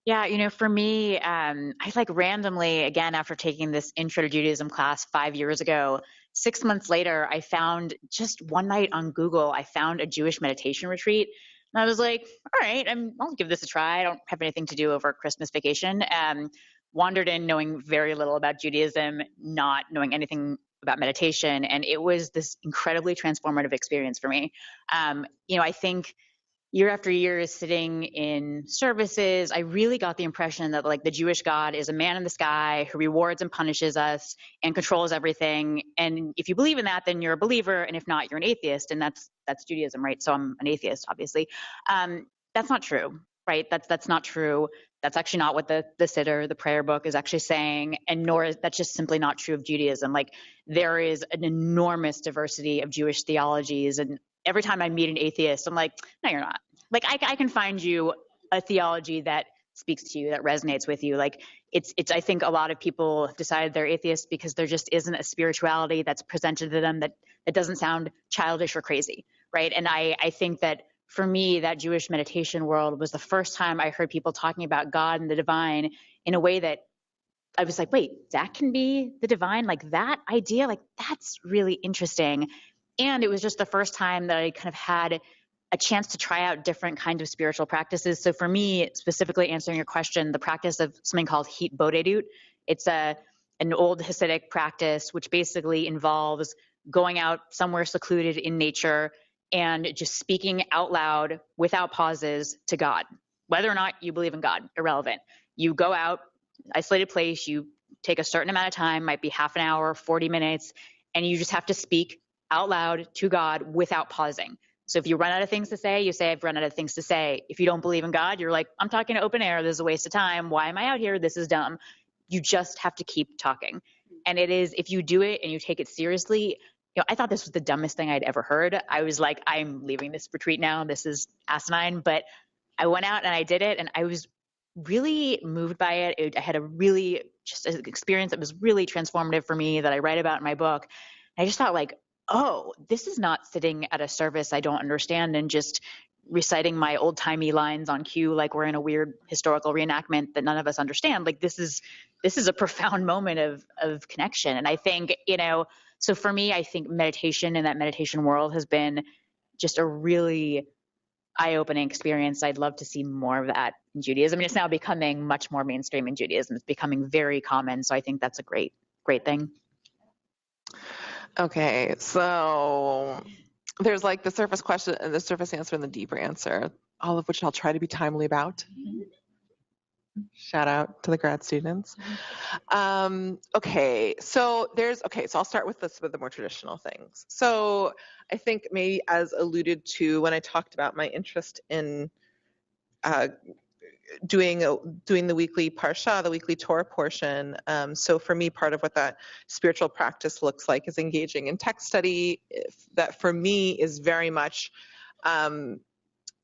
Speaker 7: Yeah, for me, I like randomly, again, after taking this Intro to Judaism class 5 years ago, 6 months later, I found just one night on Google, I found a Jewish meditation retreat. And I was like, all right, I'll give this a try. I don't have anything to do over Christmas vacation. Wandered in knowing very little about Judaism, not knowing anything about meditation. And it was this incredibly transformative experience for me. I think year after year sitting in services, I really got the impression that like the Jewish God is a man in the sky who rewards and punishes us and controls everything. And if you believe in that, then you're a believer. And if not, you're an atheist. And that's Judaism, right? So I'm an atheist, obviously. That's not true, right? That's not true. That's actually not what the Siddur, the prayer book, is actually saying, and nor is that's just simply not true of Judaism. Like there is an enormous diversity of Jewish theologies, and every time I meet an atheist, I'm like, no, you're not. Like I can find you a theology that speaks to you, that resonates with you. Like it's. I think a lot of people decided they're atheists because there just isn't a spirituality that's presented to them that doesn't sound childish or crazy, right? And I think that. For me, that Jewish meditation world was the first time I heard people talking about God and the divine in a way that I was like, wait, that can be the divine? Like that idea, like that's really interesting. And it was just the first time that I kind of had a chance to try out different kinds of spiritual practices. So for me, specifically answering your question, the practice of something called hit bodedut, it's an old Hasidic practice, which basically involves going out somewhere secluded in nature and just speaking out loud without pauses to God. Whether or not you believe in God, irrelevant. You go out, isolated place, you take a certain amount of time, might be half an hour, 40 minutes, and you just have to speak out loud to God without pausing. So if you run out of things to say, you say, I've run out of things to say. If you don't believe in God, you're like, I'm talking to open air, this is a waste of time. Why am I out here? This is dumb. You just have to keep talking. And it is, if you do it and you take it seriously, I thought this was the dumbest thing I'd ever heard. I was like, I'm leaving this retreat now. This is asinine. But I went out and I did it, and I was really moved by it. I had a really just an experience that was really transformative for me that I write about in my book. I just thought like, oh, this is not sitting at a service I don't understand and just reciting my old timey lines on cue like we're in a weird historical reenactment that none of us understand. Like this is a profound moment of connection. And I think, so for me, I think meditation in that meditation world has been just a really eye-opening experience. I'd love to see more of that in Judaism. I mean, it's now becoming much more mainstream in Judaism. It's becoming very common. So I think that's a great thing.
Speaker 6: Okay, so there's like the surface question, the surface answer, and the deeper answer, all of which I'll try to be timely about. Shout out to the grad students. Okay, so I'll start with the more traditional things. So I think maybe as alluded to when I talked about my interest in doing the weekly parsha, the weekly Torah portion. So for me, part of what that spiritual practice looks like is engaging in text study. That for me is very much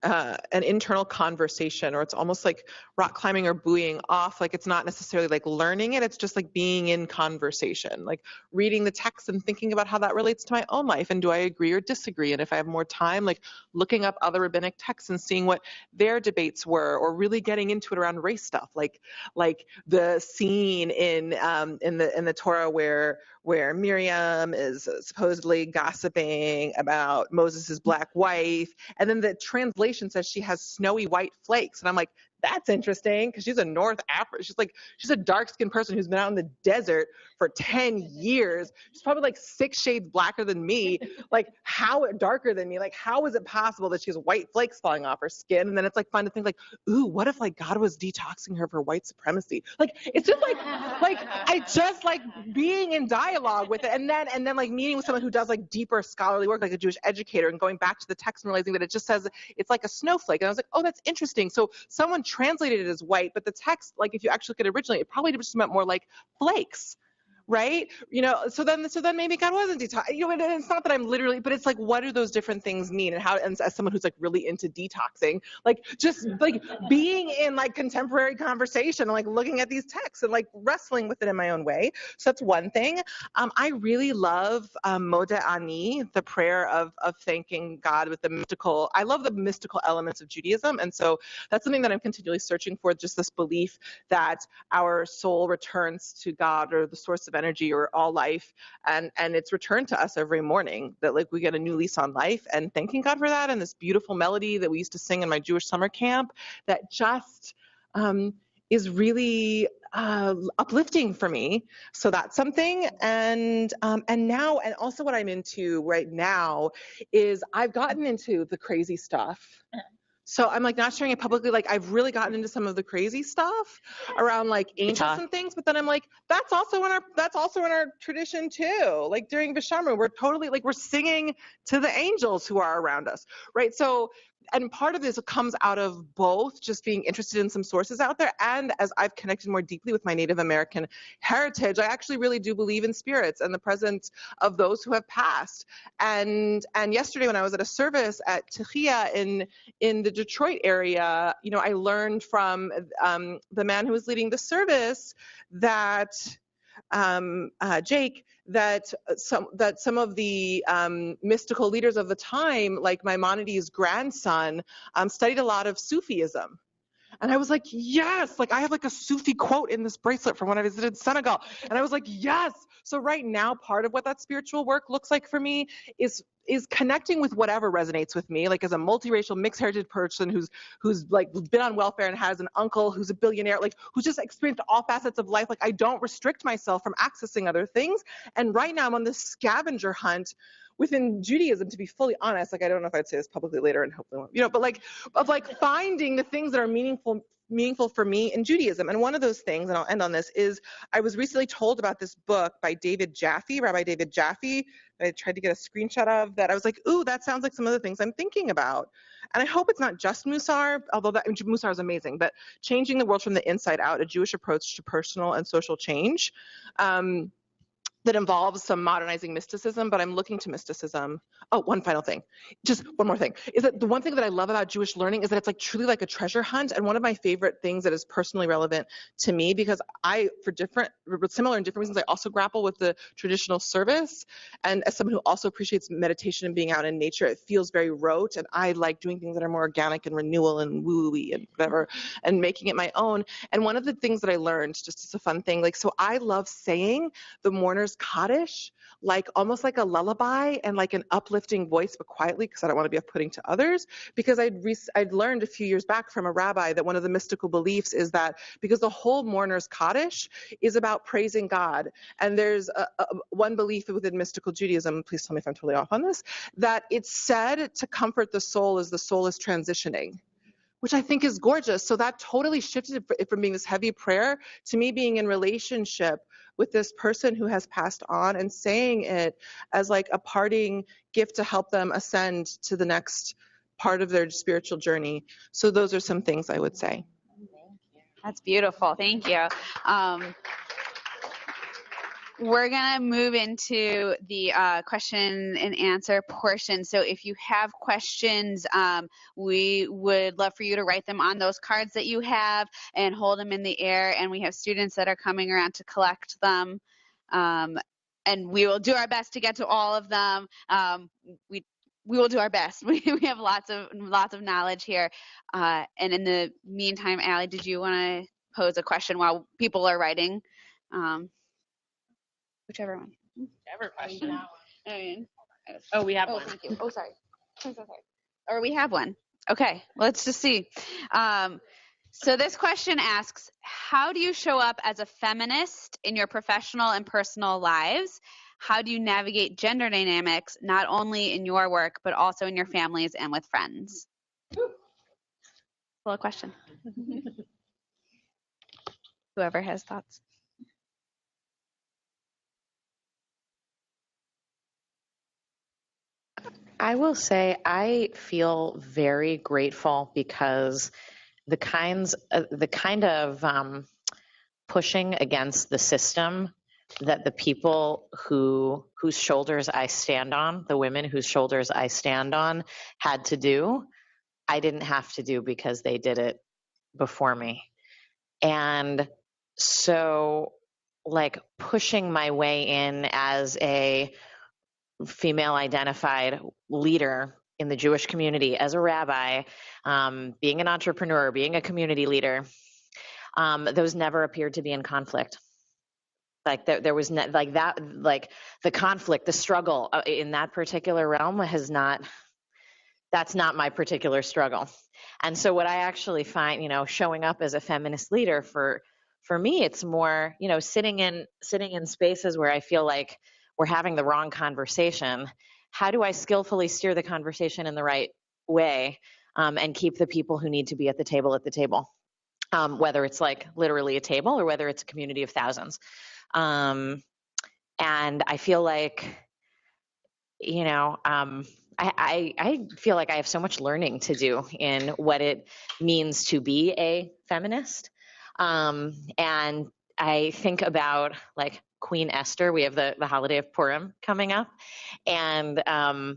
Speaker 6: an internal conversation, or it's almost like rock climbing or buoying off. Like it's not necessarily like learning it, it's just like being in conversation, like reading the text and thinking about how that relates to my own life, and do I agree or disagree, and if I have more time, like looking up other rabbinic texts and seeing what their debates were, or really getting into it around race stuff, like the scene in the Torah where Miriam is supposedly gossiping about Moses's black wife, and then the translation says she has snowy white flakes, and I'm like, that's interesting, because she's a North African. She's a dark-skinned person who's been out in the desert for 10 years. She's probably like 6 shades blacker than me. Like darker than me. Like how is it possible that she has white flakes falling off her skin? And then it's like fun to think like, ooh, what if like God was detoxing her for white supremacy? Like it's just like I just like being in dialogue with it, and then like meeting with someone who does like deeper scholarly work, like a Jewish educator, and going back to the text and realizing that it just says it's like a snowflake. And I was like, oh, that's interesting. So someone translated it as white, but the text, like if you actually look at it originally, it probably just meant more like flakes, right? So then maybe God wasn't detoxing. And it's not that I'm literally, but it's like, what do those different things mean? And how, and as someone who's like really into detoxing, like just like being in like contemporary conversation, and like looking at these texts and like wrestling with it in my own way. So that's one thing. I really love Moda Ani, the prayer of thanking God with the mystical. I love the mystical elements of Judaism, and so that's something that I'm continually searching for. Just this belief that our soul returns to God, or the source of energy, or all life, and it's returned to us every morning, that like we get a new lease on life, and thanking God for that. And this beautiful melody that we used to sing in my Jewish summer camp that just is really uplifting for me. So that's something. And now, and also what I'm into right now is I've gotten into the crazy stuff. So I'm like not sharing it publicly. Like I've really gotten into some of the crazy stuff around like angels and things. But then I'm like, that's also in our tradition too. Like during Vishamru, we're totally like we're singing to the angels who are around us, right? So. And part of this comes out of both just being interested in some sources out there, and as I've connected more deeply with my Native American heritage, I actually really do believe in spirits and the presence of those who have passed. And yesterday when I was at a service at Tehia in the Detroit area, I learned from the man who was leading the service that Jake, that some of the mystical leaders of the time, like Maimonides' grandson, studied a lot of Sufism. And I was like, yes, like I have like a Sufi quote in this bracelet from when I visited Senegal. And I was like, yes. So right now, part of what that spiritual work looks like for me is connecting with whatever resonates with me, like as a multiracial mixed heritage person who's like been on welfare and has an uncle who's a billionaire, like who's just experienced all facets of life. Like I don't restrict myself from accessing other things. And right now I'm on this scavenger hunt within Judaism, to be fully honest. Like I don't know if I'd say this publicly later, and hopefully won't, but like of like finding the things that are meaningful for me in Judaism. And one of those things, and I'll end on this, is I was recently told about this book by Rabbi David Jaffe. I tried to get a screenshot of that. I was like, ooh, that sounds like some of the things I'm thinking about. And I hope it's not just Musar, although Musar is amazing, but Changing the World from the Inside Out, a Jewish approach to personal and social change. that involves some modernizing mysticism, but I'm looking to mysticism. Oh, one final thing, just one more thing, is that the one thing that I love about Jewish learning is that it's like truly like a treasure hunt. And one of my favorite things that is personally relevant to me, because I, for similar and different reasons, I also grapple with the traditional service. And as someone who also appreciates meditation and being out in nature, it feels very rote. And I like doing things that are more organic and renewal and woo-y and whatever, and making it my own. And one of the things that I learned, just as a fun thing, like, so I love saying the mourner's Kaddish, like almost like a lullaby and like an uplifting voice, but quietly, because I don't want to be off-putting to others. Because I'd learned a few years back from a rabbi that one of the mystical beliefs is that because the whole mourner's Kaddish is about praising God, and there's one belief within mystical Judaism, please tell me if I'm totally off on this, that it's said to comfort the soul as the soul is transitioning, which I think is gorgeous. So that totally shifted it from being this heavy prayer to me being in relationship with this person who has passed on and saying it as like a parting gift to help them ascend to the next part of their spiritual journey. So those are some things I would say.
Speaker 4: That's beautiful. Thank you. We're going to move into the question and answer portion. So if you have questions, we would love for you to write them on those cards that you have and hold them in the air. And we have students that are coming around to collect them. And we will do our best to get to all of them. We will do our best. We have lots of knowledge here. And in the meantime, Allie, did you want to pose a question while people are writing? Whichever one.
Speaker 3: Whichever question.
Speaker 4: We have one. Thank you. Oh, sorry. I'm so sorry. Or we have one. Okay, let's just see. So this question asks, how do you show up as a feminist in your professional and personal lives? How do you navigate gender dynamics, not only in your work, but also in your families and with friends? Well, a question. Whoever has thoughts.
Speaker 5: I will say I feel very grateful because the kind of pushing against the system that the people whose shoulders I stand on, the women whose shoulders I stand on, had to do, I didn't have to do because they did it before me. And so, like, pushing my way in as a female identified leader in the Jewish community, as a rabbi, being an entrepreneur, being a community leader, those never appeared to be in conflict. Like there was like that, like the conflict, the struggle in that particular realm that's not my particular struggle. And so what I actually find, showing up as a feminist leader for me, it's more, sitting in spaces where I feel like we're having the wrong conversation. How do I skillfully steer the conversation in the right way and keep the people who need to be at the table, whether it's like literally a table or whether it's a community of thousands. And I feel like, I feel like I have so much learning to do in what it means to be a feminist. And I think about like Queen Esther. We have the holiday of Purim coming up, and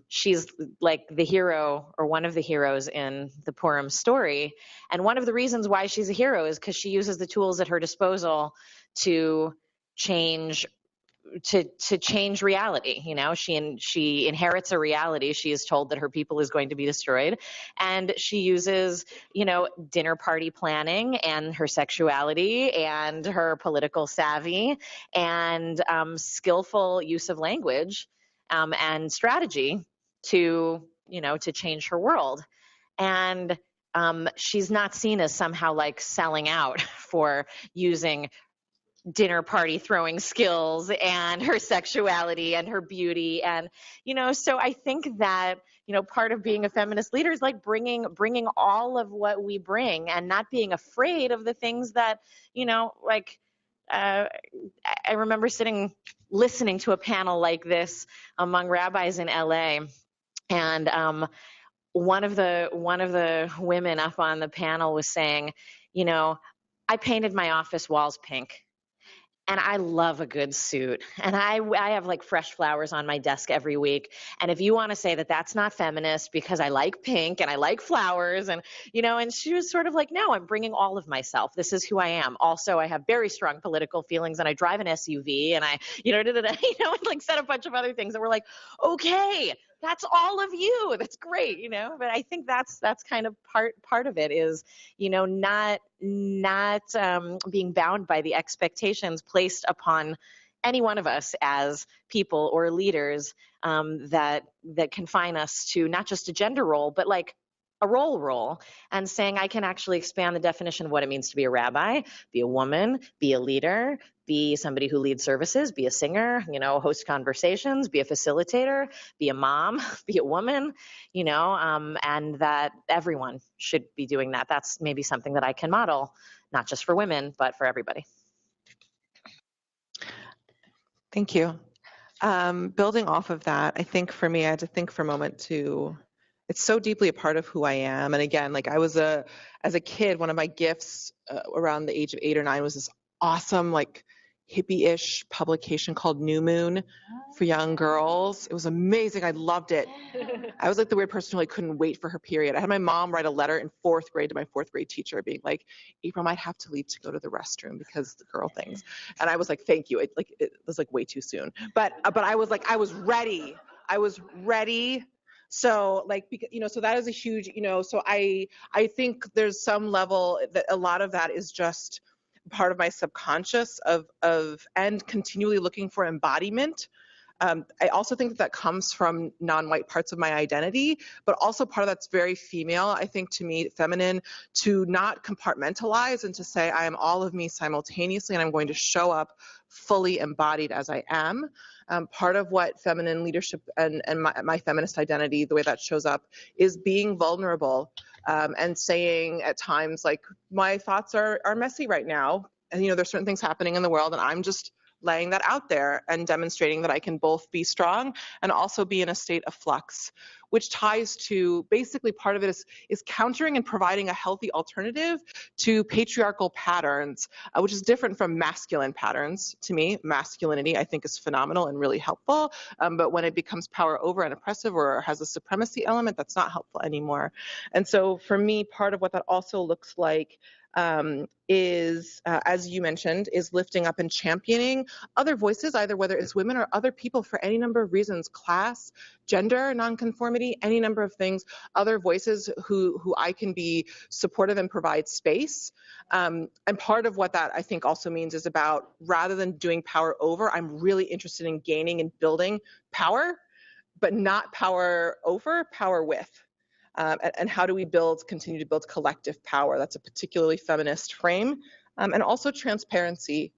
Speaker 5: she's like the hero or one of the heroes in the Purim story. And one of the reasons why she's a hero is because she uses the tools at her disposal to change reality. She inherits a reality. She is told that her people is going to be destroyed, and she uses dinner party planning and her sexuality and her political savvy and skillful use of language and strategy to change her world. And she's not seen as somehow like selling out for using dinner party throwing skills and her sexuality and her beauty. And so I think that part of being a feminist leader is like bringing all of what we bring and not being afraid of the things that I remember listening to a panel like this among rabbis in LA, and one of the women up on the panel was saying, I painted my office walls pink. And I love a good suit. And I have like fresh flowers on my desk every week. And if you want to say that that's not feminist because I like pink and I like flowers and, and she was sort of like, no, I'm bringing all of myself. This is who I am. Also, I have very strong political feelings and I drive an SUV and I, and like said a bunch of other things that were like, okay, that's all of you. That's great, but I think that's kind of part of it is, not being bound by the expectations placed upon any one of us as people or leaders that confine us to not just a gender role, but like a role, and saying I can actually expand the definition of what it means to be a rabbi, be a woman, be a leader, be somebody who leads services, be a singer, host conversations, be a facilitator, be a mom, be a woman, and that everyone should be doing that. That's maybe something that I can model, not just for women, but for everybody.
Speaker 6: Thank you. Building off of that, I think for me, I had to think for a moment too. It's so deeply a part of who I am. And again, like as a kid, one of my gifts around the age of 8 or 9 was this awesome, like hippie-ish publication called New Moon for young girls. It was amazing. I loved it. I was like the weird person who like couldn't wait for her period. I had my mom write a letter in 4th grade to my 4th grade teacher being like, April might have to leave to go to the restroom because the girl things. And I was like, thank you. It was like way too soon. But I was like, I was ready. So like, so that is a huge, so I think there's some level that a lot of that is just part of my subconscious of and continually looking for embodiment. I also think that comes from non-white parts of my identity, but also part of that's very female. I think to me, feminine, to not compartmentalize and to say I am all of me simultaneously and I'm going to show up fully embodied as I am. Part of what feminine leadership and my feminist identity, the way that shows up, is being vulnerable and saying at times like my thoughts are messy right now. And, there's certain things happening in the world and I'm just laying that out there and demonstrating that I can both be strong and also be in a state of flux, which ties to basically part of it is countering and providing a healthy alternative to patriarchal patterns, which is different from masculine patterns. To me, masculinity I think is phenomenal and really helpful, but when it becomes power over and oppressive or has a supremacy element, that's not helpful anymore. And so for me, part of what that also looks like is, as you mentioned, is lifting up and championing other voices, either whether it's women or other people for any number of reasons, class, gender, nonconformity, any number of things, other voices who I can be supportive and provide space. And part of what that I think also means is about, rather than doing power over, I'm really interested in gaining and building power, but not power over, power with. And how do we continue to build collective power? That's a particularly feminist frame. And also transparency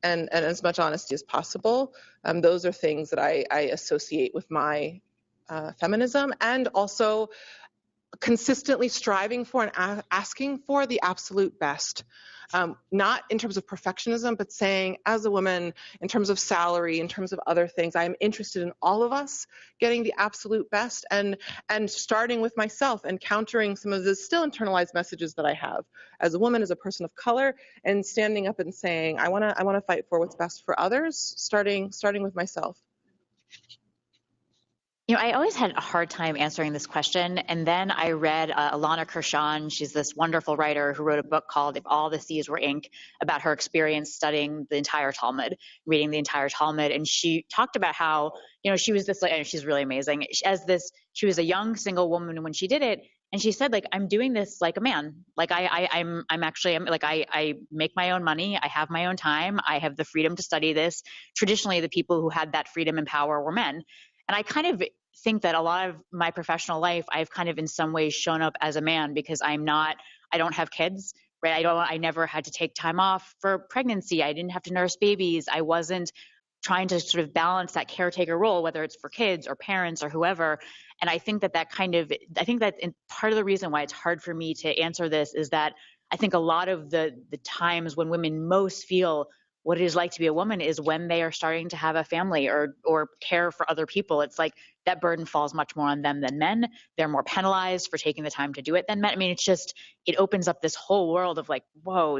Speaker 6: and as much honesty as possible. Those are things that I associate with my feminism, and also consistently striving for and asking for the absolute best. Not in terms of perfectionism, but saying as a woman, in terms of salary, in terms of other things, I'm interested in all of us getting the absolute best and starting with myself and countering some of the still internalized messages that I have as a woman, as a person of color, and standing up and saying, I want to fight for what's best for others, starting with myself.
Speaker 7: I always had a hard time answering this question. And then I read Alana Kershaw. She's this wonderful writer who wrote a book called If All the Seas Were Ink, about her experience studying the entire Talmud, reading the entire Talmud. And she talked about how, she was this, like, she's really amazing. She was a young single woman when she did it. And she said, like, I'm doing this like a man. Like I'm like, I make my own money. I have my own time. I have the freedom to study this. Traditionally, the people who had that freedom and power were men. And I kind of think that a lot of my professional life, I've kind of in some ways shown up as a man because I don't have kids, right? I never had to take time off for pregnancy. I didn't have to nurse babies. I wasn't trying to sort of balance that caretaker role, whether it's for kids or parents or whoever. And I think that part of the reason why it's hard for me to answer this is that I think a lot of the times when women most feel what it is like to be a woman is when they are starting to have a family or care for other people. It's like that burden falls much more on them than men. They're more penalized for taking the time to do it than men. I mean, it opens up this whole world of like, whoa,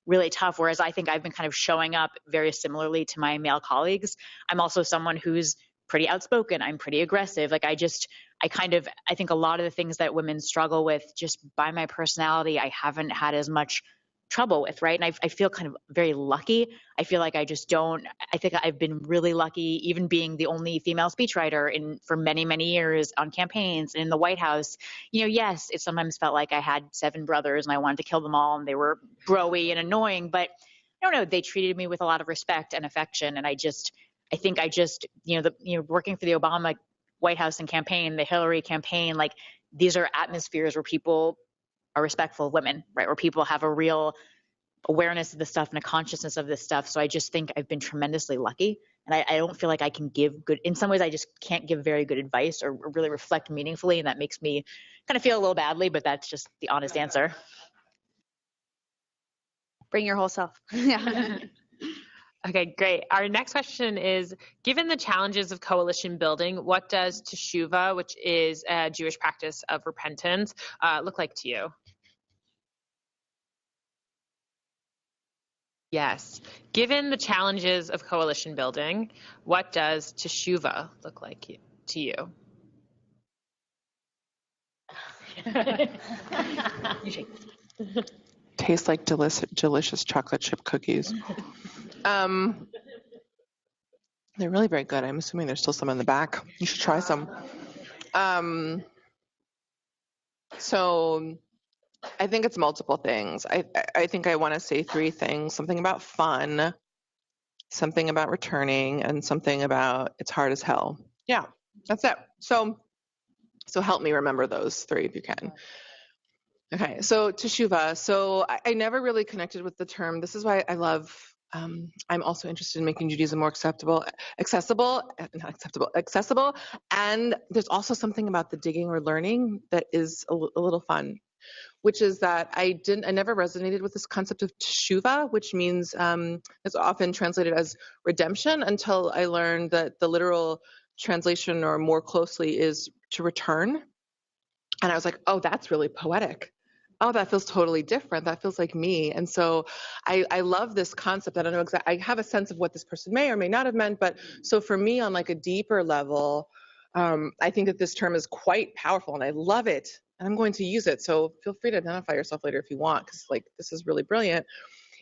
Speaker 7: really tough. Whereas I think I've been kind of showing up very similarly to my male colleagues. I'm also someone who's pretty outspoken. I'm pretty aggressive. Like I think a lot of the things that women struggle with just by my personality, I haven't had as much trouble with, right? And I feel kind of very lucky. I feel like I think I've been really lucky, even being the only female speechwriter for many, many years on campaigns and in the White House. Yes, it sometimes felt like I had 7 brothers and I wanted to kill them all and they were bro-y and annoying, but I don't know, they treated me with a lot of respect and affection. And working for the Obama White House and campaign, the Hillary campaign, like these are atmospheres where people are respectful of women, right? Where people have a real awareness of this stuff and a consciousness of this stuff. So I just think I've been tremendously lucky. And I don't feel like I can give good, in some ways, I just can't give very good advice or really reflect meaningfully. And that makes me kind of feel a little badly, but that's just the honest answer.
Speaker 4: Bring your whole self. Yeah.
Speaker 3: Okay, great. Our next question is, given the challenges of coalition building, what does teshuva, which is a Jewish practice of repentance, look like to you? Yes. Given the challenges of coalition building, what does teshuva look like to you?
Speaker 6: Tastes like delicious chocolate chip cookies. They're really very good. I'm assuming there's still some in the back. You should try some. So I think it's multiple things. I think I want to say 3 things: something about fun, something about returning, and something about it's hard as hell. Yeah, that's it. So help me remember those 3 if you can. Okay, so teshuva. So I never really connected with the term. This is why I love, I'm also interested in making Judaism more accessible. And there's also something about the digging or learning that is a little fun, which is that I never resonated with this concept of teshuva, which means it's often translated as redemption, until I learned that the literal translation, or more closely, is to return. And I was like, oh, that's really poetic. Oh, that feels totally different. That feels like me. And so I love this concept. I don't know exactly, I have a sense of what this person may or may not have meant, but so for me on like a deeper level, I think that this term is quite powerful and I love it and I'm going to use it. So feel free to identify yourself later if you want, because like this is really brilliant.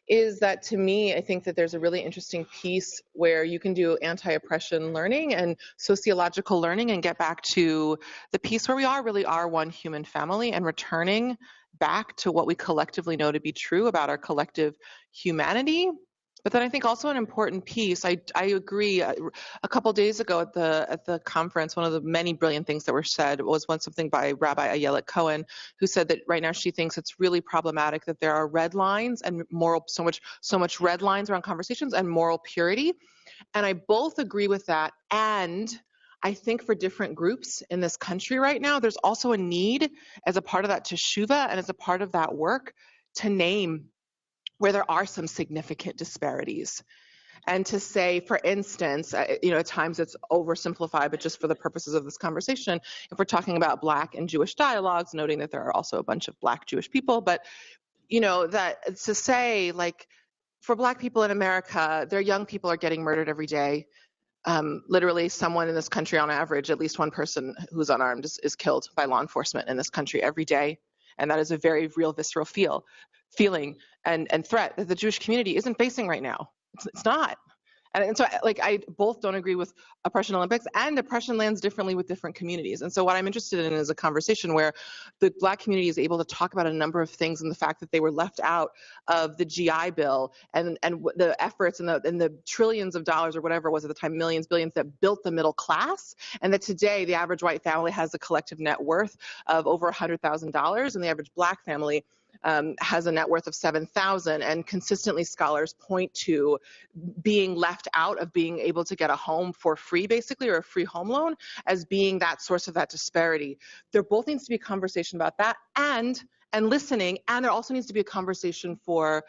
Speaker 6: Is that to me, I think that there's a really interesting piece where you can do anti-oppression learning and sociological learning and get back to the piece where we really are one human family, and returning back to what we collectively know to be true about our collective humanity. But then I think also an important piece, I agree, a couple days ago at the conference, one of the many brilliant things that were said was something by Rabbi Ayelet Cohen, who said that right now she thinks it's really problematic that there are red lines and so much red lines around conversations and moral purity. And I both agree with that. And I think for different groups in this country right now, there's also a need as a part of that teshuva and as a part of that work to name where there are some significant disparities. And to say, for instance, at times it's oversimplified, but just for the purposes of this conversation, if we're talking about Black and Jewish dialogues, noting that there are also a bunch of Black Jewish people, but, that to say, like, for Black people in America, their young people are getting murdered every day. Literally, someone in this country, on average, at least one person who's unarmed is killed by law enforcement in this country every day. And that is a very real, visceral feeling and threat that the Jewish community isn't facing right now. It's not. And so, I both don't agree with oppression Olympics, and oppression lands differently with different communities. And so what I'm interested in is a conversation where the Black community is able to talk about a number of things, and the fact that they were left out of the GI Bill and the efforts and the trillions of dollars, or whatever it was at the time, millions, billions, that built the middle class, and that today the average white family has a collective net worth of over $100,000, and the average Black family has a net worth of $7,000, and consistently scholars point to being left out of being able to get a home for free, basically, or a free home loan, as being that source of that disparity. There both needs to be a conversation about that and listening, and there also needs to be a conversation for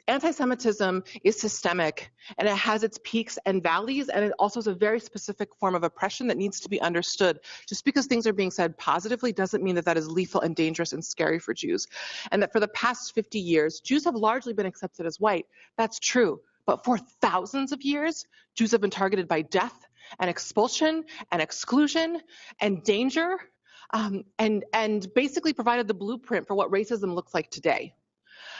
Speaker 6: anti-Semitism is systemic, and it has its peaks and valleys, and it also is a very specific form of oppression that needs to be understood. Just because things are being said positively doesn't mean that that is lethal and dangerous and scary for Jews. And that for the past 50 years, Jews have largely been accepted as white. That's true. But for thousands of years, Jews have been targeted by death and expulsion and exclusion and danger, and basically provided the blueprint for what racism looks like today.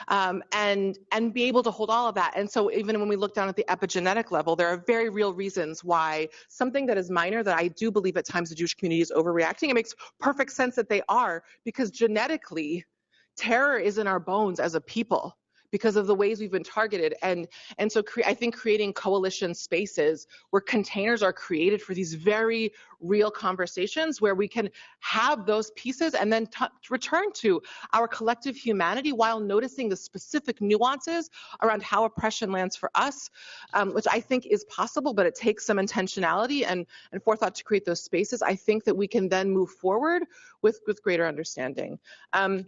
Speaker 6: And be able to hold all of that. And so even when we look down at the epigenetic level, there are very real reasons why something that is minor, that I do believe at times the Jewish community is overreacting, it makes perfect sense that they are, because genetically, terror is in our bones as a people, because of the ways we've been targeted. And so I think creating coalition spaces where containers are created for these very real conversations where we can have those pieces and then return to our collective humanity while noticing the specific nuances around how oppression lands for us, which I think is possible, but it takes some intentionality and forethought to create those spaces. I think that we can then move forward with greater understanding. And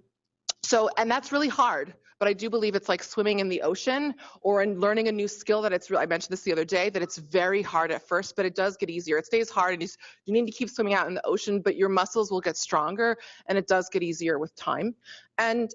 Speaker 6: that's really hard, but I do believe it's like swimming in the ocean or in learning a new skill that I mentioned this the other day, that it's very hard at first, but it does get easier. It stays hard and you need to keep swimming out in the ocean, but your muscles will get stronger and it does get easier with time. And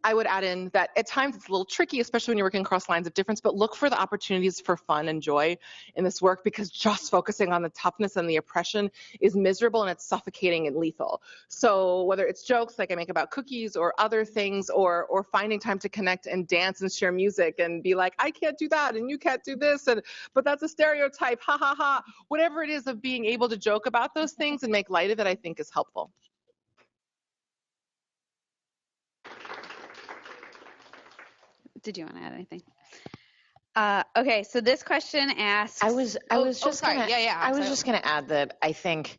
Speaker 6: I would add in that at times it's a little tricky, especially when you're working across lines of difference, but look for the opportunities for fun and joy in this work, because just focusing on the toughness and the oppression is miserable and it's suffocating and lethal. So whether it's jokes like I make about cookies or other things, or finding time to connect and dance and share music and be like, I can't do that and you can't do this, but that's a stereotype, ha ha ha. Whatever it is, of being able to joke about those things and make light of it, I think is helpful.
Speaker 4: Did you want to add anything? Okay, so this question asks.
Speaker 5: I was just going to add that I think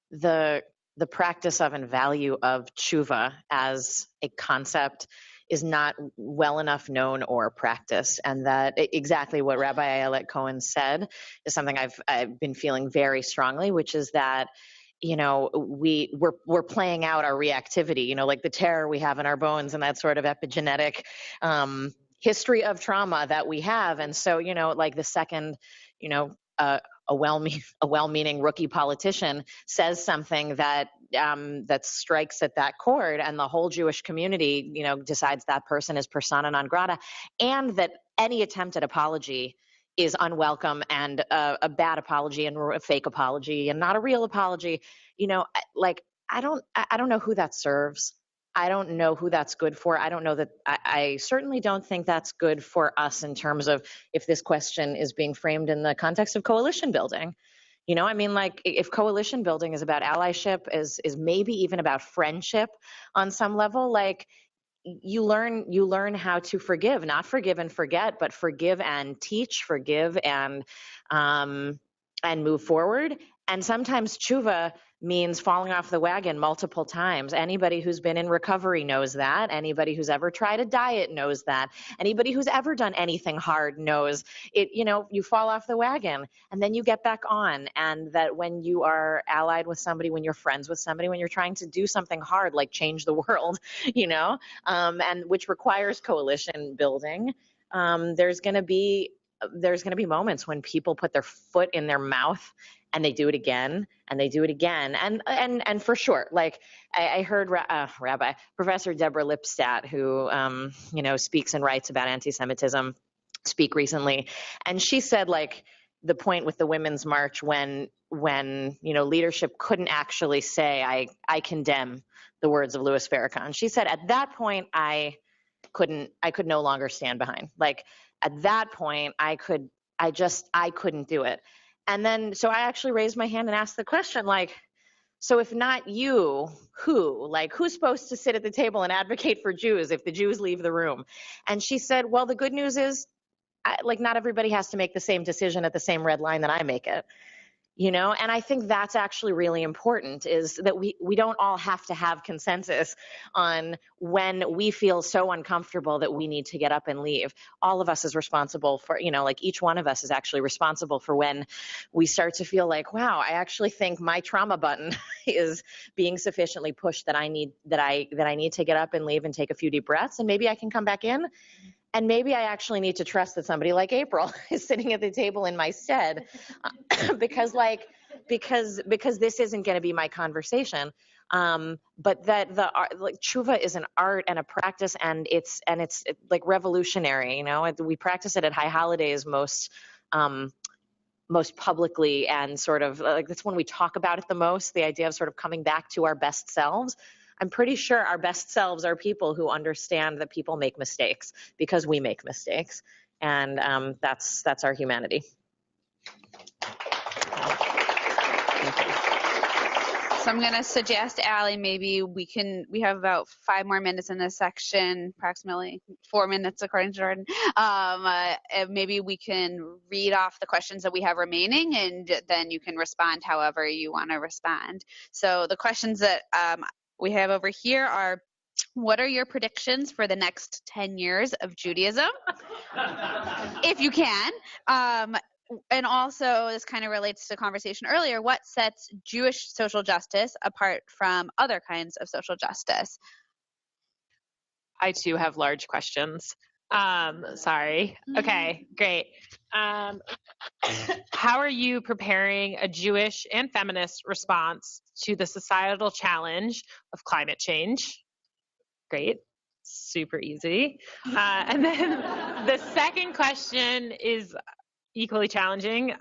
Speaker 5: the practice of and value of tshuva as a concept is not well enough known or practiced, and that exactly what Rabbi Ayelet Cohen said is something I've been feeling very strongly, which is that, you know, we're playing out our reactivity, you know, like the terror we have in our bones and that sort of epigenetic history of trauma that we have. And so, you know, like the second, you know, a well-meaning rookie politician says something that strikes at that chord, and the whole Jewish community, you know, decides that person is persona non grata, and that any attempt at apology is unwelcome and a bad apology and a fake apology and not a real apology. You know, like I don't know who that serves. I don't know who that's good for. I don't know that I certainly don't think that's good for us in terms of if this question is being framed in the context of coalition building. You know, I mean, like if coalition building is about allyship, is maybe even about friendship on some level, like you learn how to forgive, not forgive and forget, but forgive and teach, forgive and move forward. And sometimes tshuva means falling off the wagon multiple times. Anybody who's been in recovery knows that. Anybody who's ever tried a diet knows that. Anybody who's ever done anything hard knows it. You know, you fall off the wagon and then you get back on. And that when you are allied with somebody, when you're friends with somebody, when you're trying to do something hard like change the world, you know, and which requires coalition building, there's going to be moments when people put their foot in their mouth and they do it again and they do it again. And for sure, like I heard Rabbi Professor Deborah Lipstadt, who, you know, speaks and writes about anti-Semitism, speak recently. And she said, like, the point with the Women's March when, you know, leadership couldn't actually say, I condemn the words of Louis Farrakhan. She said, at that point, I could no longer stand behind. Like, at that point, I couldn't do it. And then, so I actually raised my hand and asked the question, like, so if not you, who? Like, who's supposed to sit at the table and advocate for Jews if the Jews leave the room? And she said, well, the good news is, like, not everybody has to make the same decision at the same red line that I make it. You know, and I think that's actually really important, is that we don't all have to have consensus on when we feel so uncomfortable that we need to get up and leave. All of us is responsible for, you know, like each one of us is actually responsible for when we start to feel like, wow, I actually think my trauma button is being sufficiently pushed that I need to get up and leave and take a few deep breaths, and maybe I can come back in. And maybe I actually need to trust that somebody like April is sitting at the table in my stead, because this isn't going to be my conversation. But that the art, like tshuva is an art and a practice, and it's like revolutionary. You know, we practice it at high holidays most publicly, and sort of like that's when we talk about it the most. The idea of sort of coming back to our best selves. I'm pretty sure our best selves are people who understand that people make mistakes because we make mistakes, and that's our humanity.
Speaker 4: So I'm going to suggest, Allie, maybe we have about 5 more minutes in this section, approximately 4 minutes according to Jordan. Maybe we can read off the questions that we have remaining, and then you can respond however you want to respond. So the questions that we have over here are, what are your predictions for the next 10 years of Judaism? If you can. And also, this kind of relates to the conversation earlier, what sets Jewish social justice apart from other kinds of social justice?
Speaker 3: I too have large questions. Sorry. Okay, great. How are you preparing a Jewish and feminist response to the societal challenge of climate change? Great. Super easy. And then the second question is equally challenging.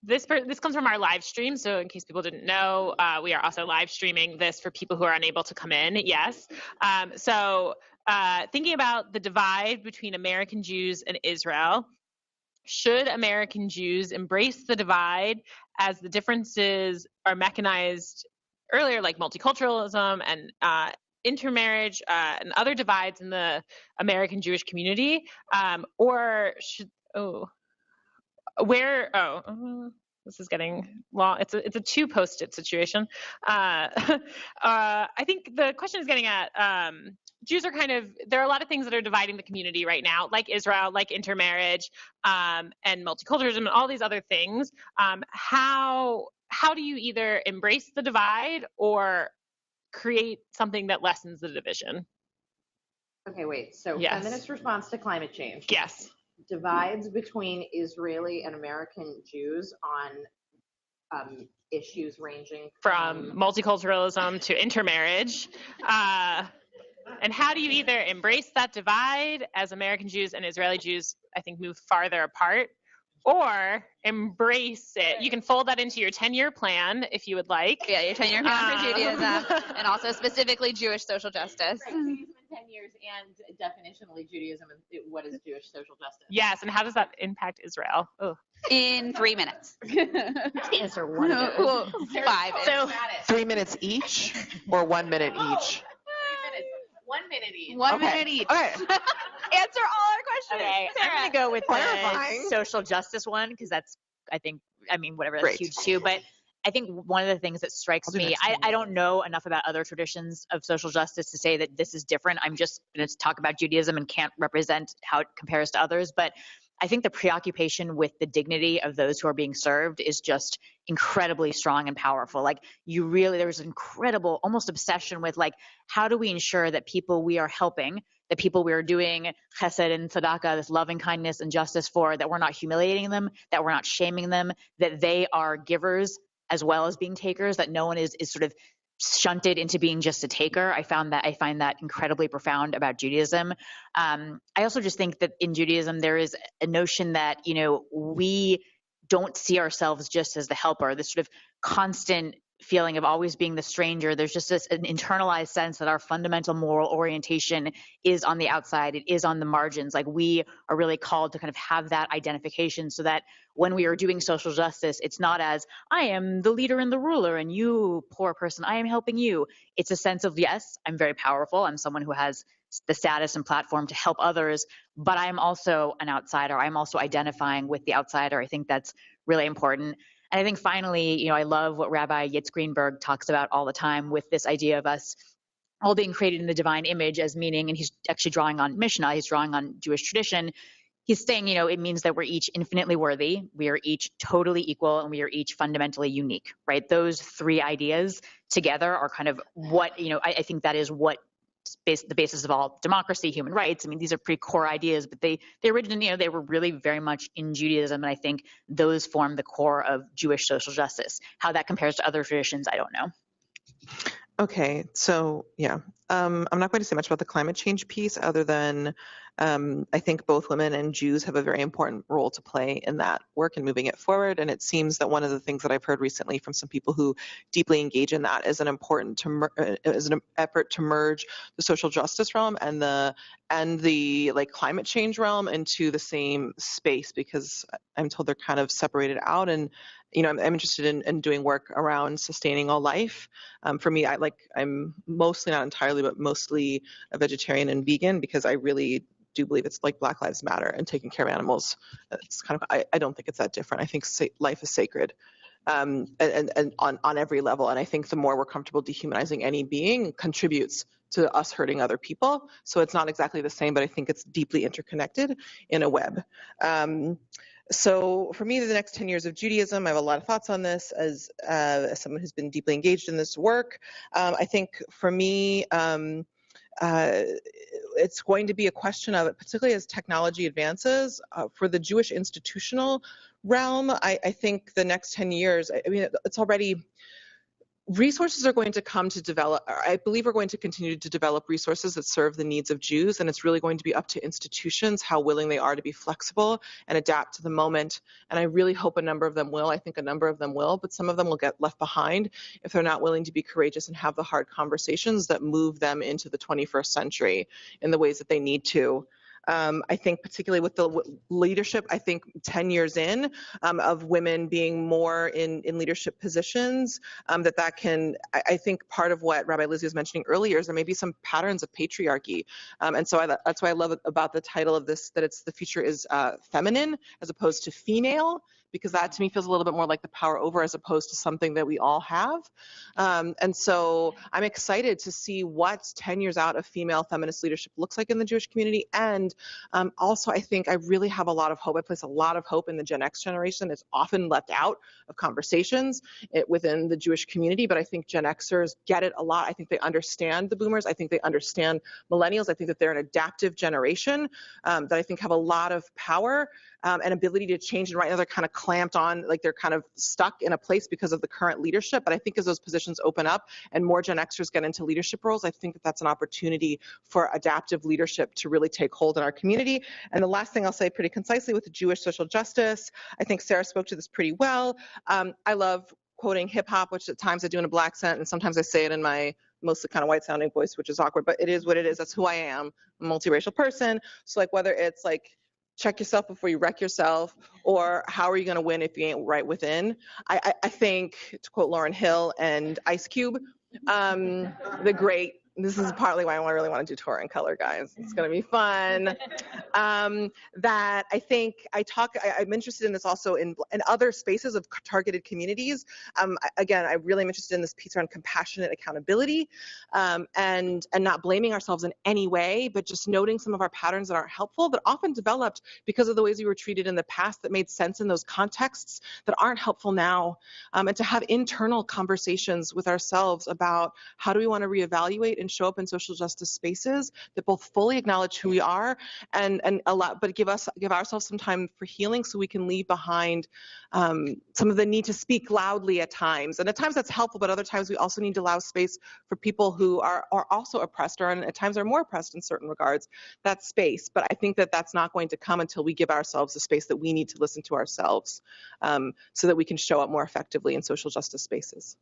Speaker 3: This comes from our live stream, so in case people didn't know, we are also live streaming this for people who are unable to come in. Yes. Thinking about the divide between American Jews and Israel, should American Jews embrace the divide as the differences are mechanized earlier, like multiculturalism and intermarriage and other divides in the American Jewish community, or should this is getting long. It's a 2 post-it situation. I think the question is getting at Jews are there are a lot of things that are dividing the community right now, like Israel, like intermarriage, and multiculturalism, and all these other things. How do you either embrace the divide or create something that lessens the division?
Speaker 5: Okay, wait. So
Speaker 3: yes.
Speaker 5: Feminist response to climate change.
Speaker 3: Yes.
Speaker 5: Divides between Israeli and American Jews on issues ranging
Speaker 3: from multiculturalism to intermarriage. And how do you either embrace that divide as American Jews and Israeli Jews, I think, move farther apart, or embrace it? You can fold that into your 10-year plan if you would like.
Speaker 4: Yeah, your 10-year plan for Judaism, and also specifically Jewish social justice.
Speaker 5: Right, Judaism in 10 years, and definitionally Judaism, what is Jewish social justice?
Speaker 3: Yes, and how does that impact Israel? Ugh.
Speaker 4: In 3 minutes.
Speaker 5: Answer one.
Speaker 4: 5.
Speaker 5: So
Speaker 6: 3 minutes each, or 1 minute each?
Speaker 5: 3 minutes. 1 minute each.
Speaker 4: 1 minute each.
Speaker 6: Okay.
Speaker 4: Answer all our questions.
Speaker 7: Okay,
Speaker 4: Sarah.
Speaker 7: I'm going to go with
Speaker 6: Clarifying.
Speaker 7: the social justice one, because that's, whatever, that's
Speaker 6: Great.
Speaker 7: huge too. But I think one of the things that strikes me, I don't know enough about other traditions of social justice to say that this is different. I'm just going to talk about Judaism and can't represent how it compares to others. But I think the preoccupation with the dignity of those who are being served is just incredibly strong and powerful. Like there's an incredible almost obsession with like, how do we ensure that people we are helping, the people we are doing chesed and tzedakah, this loving kindness and justice for, that we're not humiliating them, that we're not shaming them, that they are givers as well as being takers, that no one is sort of shunted into being just a taker. I find that incredibly profound about Judaism. I also just think that in Judaism, there is a notion that, we don't see ourselves just as the helper, this sort of constant feeling of always being the stranger. There's just an internalized sense that our fundamental moral orientation is on the outside. It is on the margins. Like we are really called to kind of have that identification so that when we are doing social justice, it's not as I am the leader and the ruler and you, poor person, I am helping you. It's a sense of, yes, I'm very powerful. I'm someone who has the status and platform to help others, but I'm also an outsider. I'm also identifying with the outsider. I think that's really important. And I think finally, I love what Rabbi Yitz Greenberg talks about all the time with this idea of us all being created in the divine image as meaning, and he's actually drawing on Mishnah, he's drawing on Jewish tradition. He's saying, it means that we're each infinitely worthy, we are each totally equal, and we are each fundamentally unique, right? Those 3 ideas together are kind of what, I think that is what the basis of all democracy, human rights. I mean, these are pretty core ideas, but they originated, they were really very much in Judaism, and I think those form the core of Jewish social justice. How that compares to other traditions, I don't know.
Speaker 6: Okay, so yeah, I'm not going to say much about the climate change piece other than I think both women and Jews have a very important role to play in that work and moving it forward. And it seems that one of the things that I've heard recently from some people who deeply engage in that is an effort to merge the social justice realm and the like climate change realm into the same space, because I'm told they're kind of separated out. And I'm interested in doing work around sustaining all life. For me, I'm mostly, not entirely, but mostly a vegetarian and vegan, because I really do believe it's like Black Lives Matter and taking care of animals. It's kind of, I don't think it's that different. I think life is sacred, and on every level. And I think the more we're comfortable dehumanizing any being contributes to us hurting other people. So it's not exactly the same, but I think it's deeply interconnected in a web. So for me, the next 10 years of Judaism, I have a lot of thoughts on this as someone who's been deeply engaged in this work. I think for me, it's going to be a question of, particularly as technology advances, for the Jewish institutional realm, I think the next 10 years, I mean, it's already, resources are going to come to develop, I believe we're going to continue to develop resources that serve the needs of Jews, and it's really going to be up to institutions how willing they are to be flexible and adapt to the moment. And I really hope a number of them will. I think a number of them will, but some of them will get left behind if they're not willing to be courageous and have the hard conversations that move them into the 21st century in the ways that they need to. I think particularly with the leadership, I think 10 years in of women being more in leadership positions, that can, I think part of what Rabbi Lizzi was mentioning earlier is there may be some patterns of patriarchy. And so that's why I love about the title of this, that the future is feminine as opposed to female, because that to me feels a little bit more like the power over as opposed to something that we all have. And so I'm excited to see what 10 years out of female feminist leadership looks like in the Jewish community. And also, I think I really have a lot of hope. I place a lot of hope in the Gen X generation. It's often left out of conversations within the Jewish community, but I think Gen Xers get it a lot. I think they understand the boomers. I think they understand millennials. I think that they're an adaptive generation that I think have a lot of power and ability to change. And right now they're kind of clamped on, like they're kind of stuck in a place because of the current leadership. But I think as those positions open up and more Gen Xers get into leadership roles, I think that that's an opportunity for adaptive leadership to really take hold in our community. And the last thing I'll say pretty concisely with the Jewish social justice, I think Sarah spoke to this pretty well. I love quoting hip hop, which at times I do in a Black accent, and sometimes I say it in my mostly kind of white sounding voice, which is awkward, but it is what it is. That's who I am. I'm a multiracial person. So like whether it's like, check yourself before you wreck yourself, or how are you going to win if you ain't right within? I think, to quote Lauryn Hill and Ice Cube, the great, this is partly why I really want to do Torah in color, guys. It's going to be fun. That I think I'm interested in this also in other spaces of targeted communities. Again, I really am interested in this piece around compassionate accountability and not blaming ourselves in any way, but just noting some of our patterns that aren't helpful, that often developed because of the ways we were treated in the past that made sense in those contexts that aren't helpful now. And to have internal conversations with ourselves about how do we want to reevaluate and show up in social justice spaces that both fully acknowledge who we are and allow, but give ourselves some time for healing so we can leave behind some of the need to speak loudly at times. And at times that's helpful, but other times we also need to allow space for people who are also oppressed or at times are more oppressed in certain regards, that space. But I think that that's not going to come until we give ourselves the space that we need to listen to ourselves so that we can show up more effectively in social justice spaces.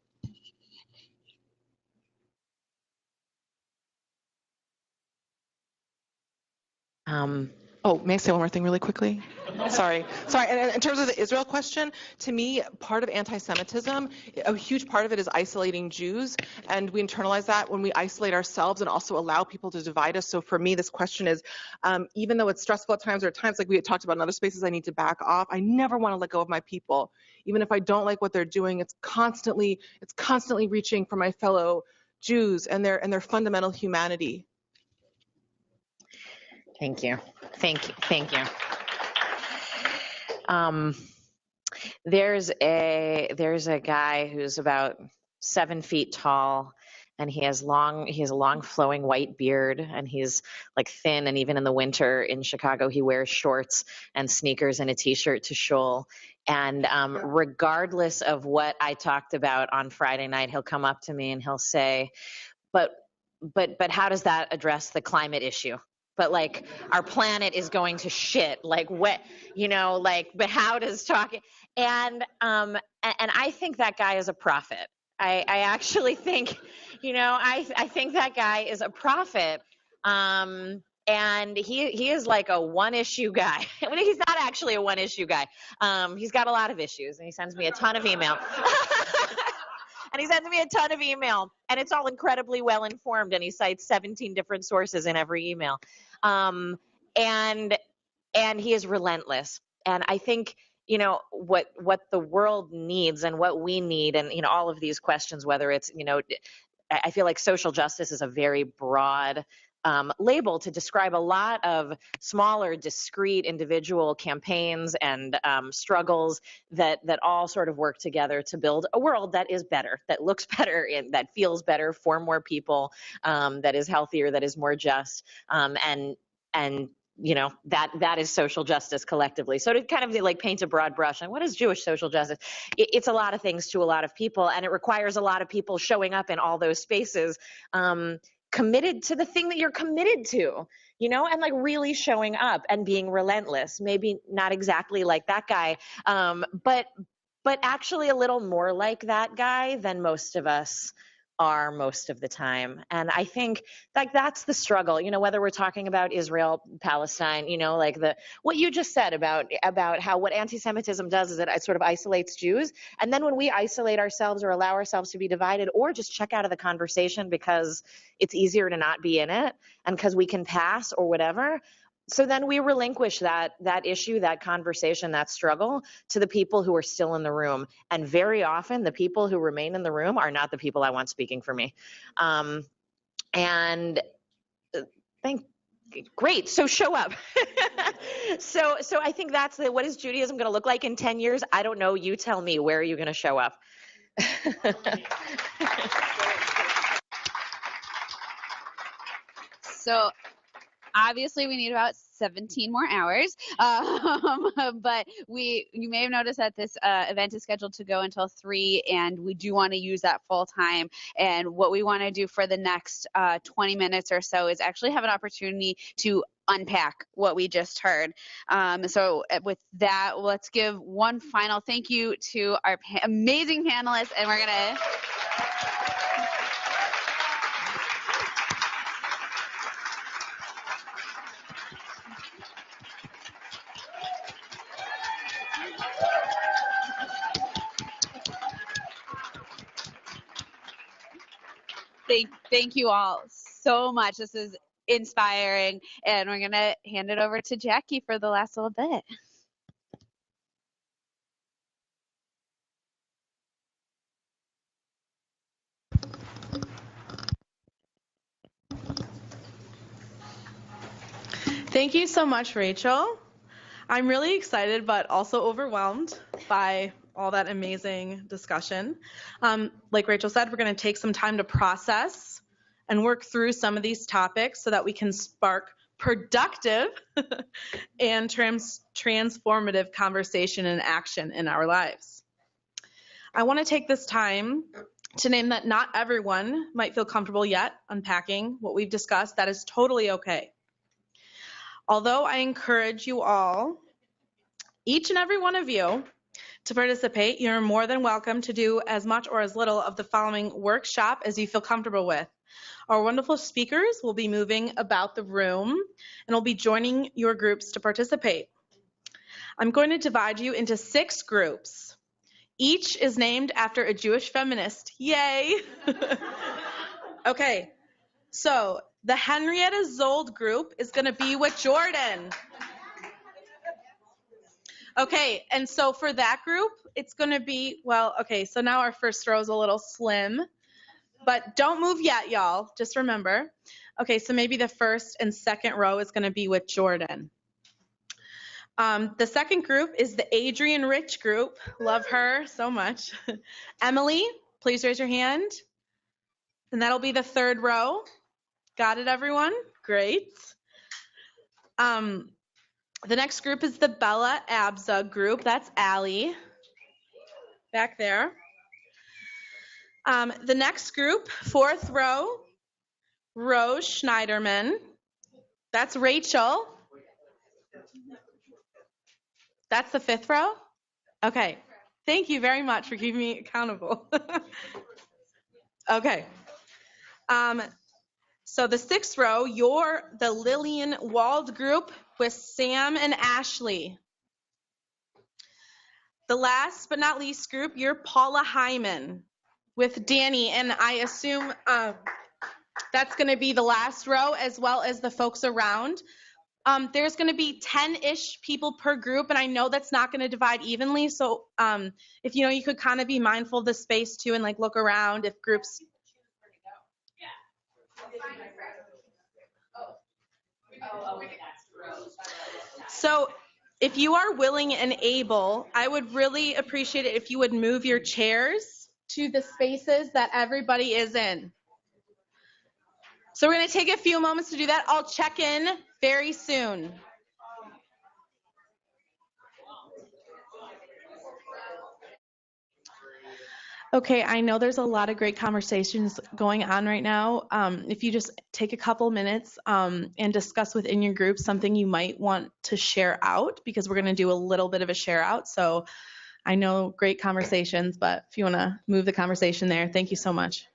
Speaker 6: Oh, may I say one more thing really quickly? Sorry. And in terms of the Israel question, to me, part of anti-Semitism, a huge part of it is isolating Jews, and we internalize that when we isolate ourselves and also allow people to divide us. So for me, this question is, even though it's stressful at times, or at times like we had talked about in other spaces, I need to back off. I never want to let go of my people. Even if I don't like what they're doing, it's constantly reaching for my fellow Jews and their fundamental humanity.
Speaker 5: Thank you. There's a guy who's about 7 feet tall, and he has a long flowing white beard, and he's like thin, and even in the winter in Chicago he wears shorts and sneakers and a t-shirt to shul. And regardless of what I talked about on Friday night, he'll come up to me and he'll say, but how does that address the climate issue? But like, our planet is going to shit, like what, you know, like, but how does talking? And I think that guy is a prophet. I actually think, you know, I think that guy is a prophet. And he is like a one-issue guy. I mean, he's not actually a one-issue guy. He's got a lot of issues, and he sends me a ton of email. And he sends me a ton of email, and it's all incredibly well informed, and he cites 17 different sources in every email. And he is relentless. And I think, you know, what the world needs and what we need, and, you know, all of these questions, whether it's, you know, I feel like social justice is a very broad label to describe a lot of smaller, discrete individual campaigns and struggles that all sort of work together to build a world that is better, that looks better, and that feels better for more people, that is healthier, that is more just, and you know, that is social justice collectively. So to kind of like paint a broad brush on what is Jewish social justice, it's a lot of things to a lot of people, and it requires a lot of people showing up in all those spaces, committed to the thing that you're committed to, you know, and like really showing up and being relentless. Maybe not exactly like that guy, but actually a little more like that guy than most of us are most of the time. And I think like that's the struggle, you know, whether we're talking about Israel, Palestine, you know, like what you just said about how what anti-Semitism does is it sort of isolates Jews. And then when we isolate ourselves or allow ourselves to be divided or just check out of the conversation because it's easier to not be in it and because we can pass or whatever, so then we relinquish that issue, that conversation, that struggle to the people who are still in the room. And very often the people who remain in the room are not the people I want speaking for me. Great, so show up. So I think that's what is Judaism going to look like in 10 years? I don't know. You tell me, where are you going to show up?
Speaker 4: So obviously we need about 17 more hours, but you may have noticed that this event is scheduled to go until 3, and we do want to use that full time. And what we want to do for the next 20 minutes or so is actually have an opportunity to unpack what we just heard. So with that, let's give one final thank you to our amazing panelists, and we're going to... Thank you all so much. This is inspiring, and we're going to hand it over to Jackie for the last little bit.
Speaker 8: Thank you so much, Rachel. I'm really excited, but also overwhelmed by all that amazing discussion. Like Rachel said, we're going to take some time to process and work through some of these topics so that we can spark productive and transformative conversation and action in our lives. I want to take this time to name that not everyone might feel comfortable yet unpacking what we've discussed. That is totally okay. Although I encourage you all, each and every one of you, to participate, you're more than welcome to do as much or as little of the following workshop as you feel comfortable with. Our wonderful speakers will be moving about the room and will be joining your groups to participate. I'm going to divide you into 6 groups. Each is named after a Jewish feminist. Yay! Okay, so the Henrietta Zold group is going to be with Jordan. Okay, and so for that group, it's going to be, well, okay, so now our first row is a little slim, but don't move yet, y'all. Just remember. Okay, so maybe the first and second row is going to be with Jordan. The second group is the Adrienne Rich group. Love her so much. Emily, please raise your hand. And that'll be the third row. Got it, everyone? Great. The next group is the Bella Abza group. That's Allie back there. The next group, fourth row, Rose Schneiderman. That's Rachel. That's the fifth row? Okay. Thank you very much for keeping me accountable. Okay. So the sixth row, you're the Lillian Wald group with Sam and Ashley. The last but not least group, you're Paula Hyman with Danny, and I assume that's going to be the last row as well as the folks around. There's going to be 10-ish people per group, and I know that's not going to divide evenly, so if you could kind of be mindful of the space too and like look around if groups. So if you are willing and able, I would really appreciate it if you would move your chairs to the spaces that everybody is in. So we're going to take a few moments to do that. I'll check in very soon. Okay, I know there's a lot of great conversations going on right now. If you just take a couple minutes and discuss within your group something you might want to share out, because we're going to do a little bit of a share out. So I know great conversations, but if you want to move the conversation there, thank you so much.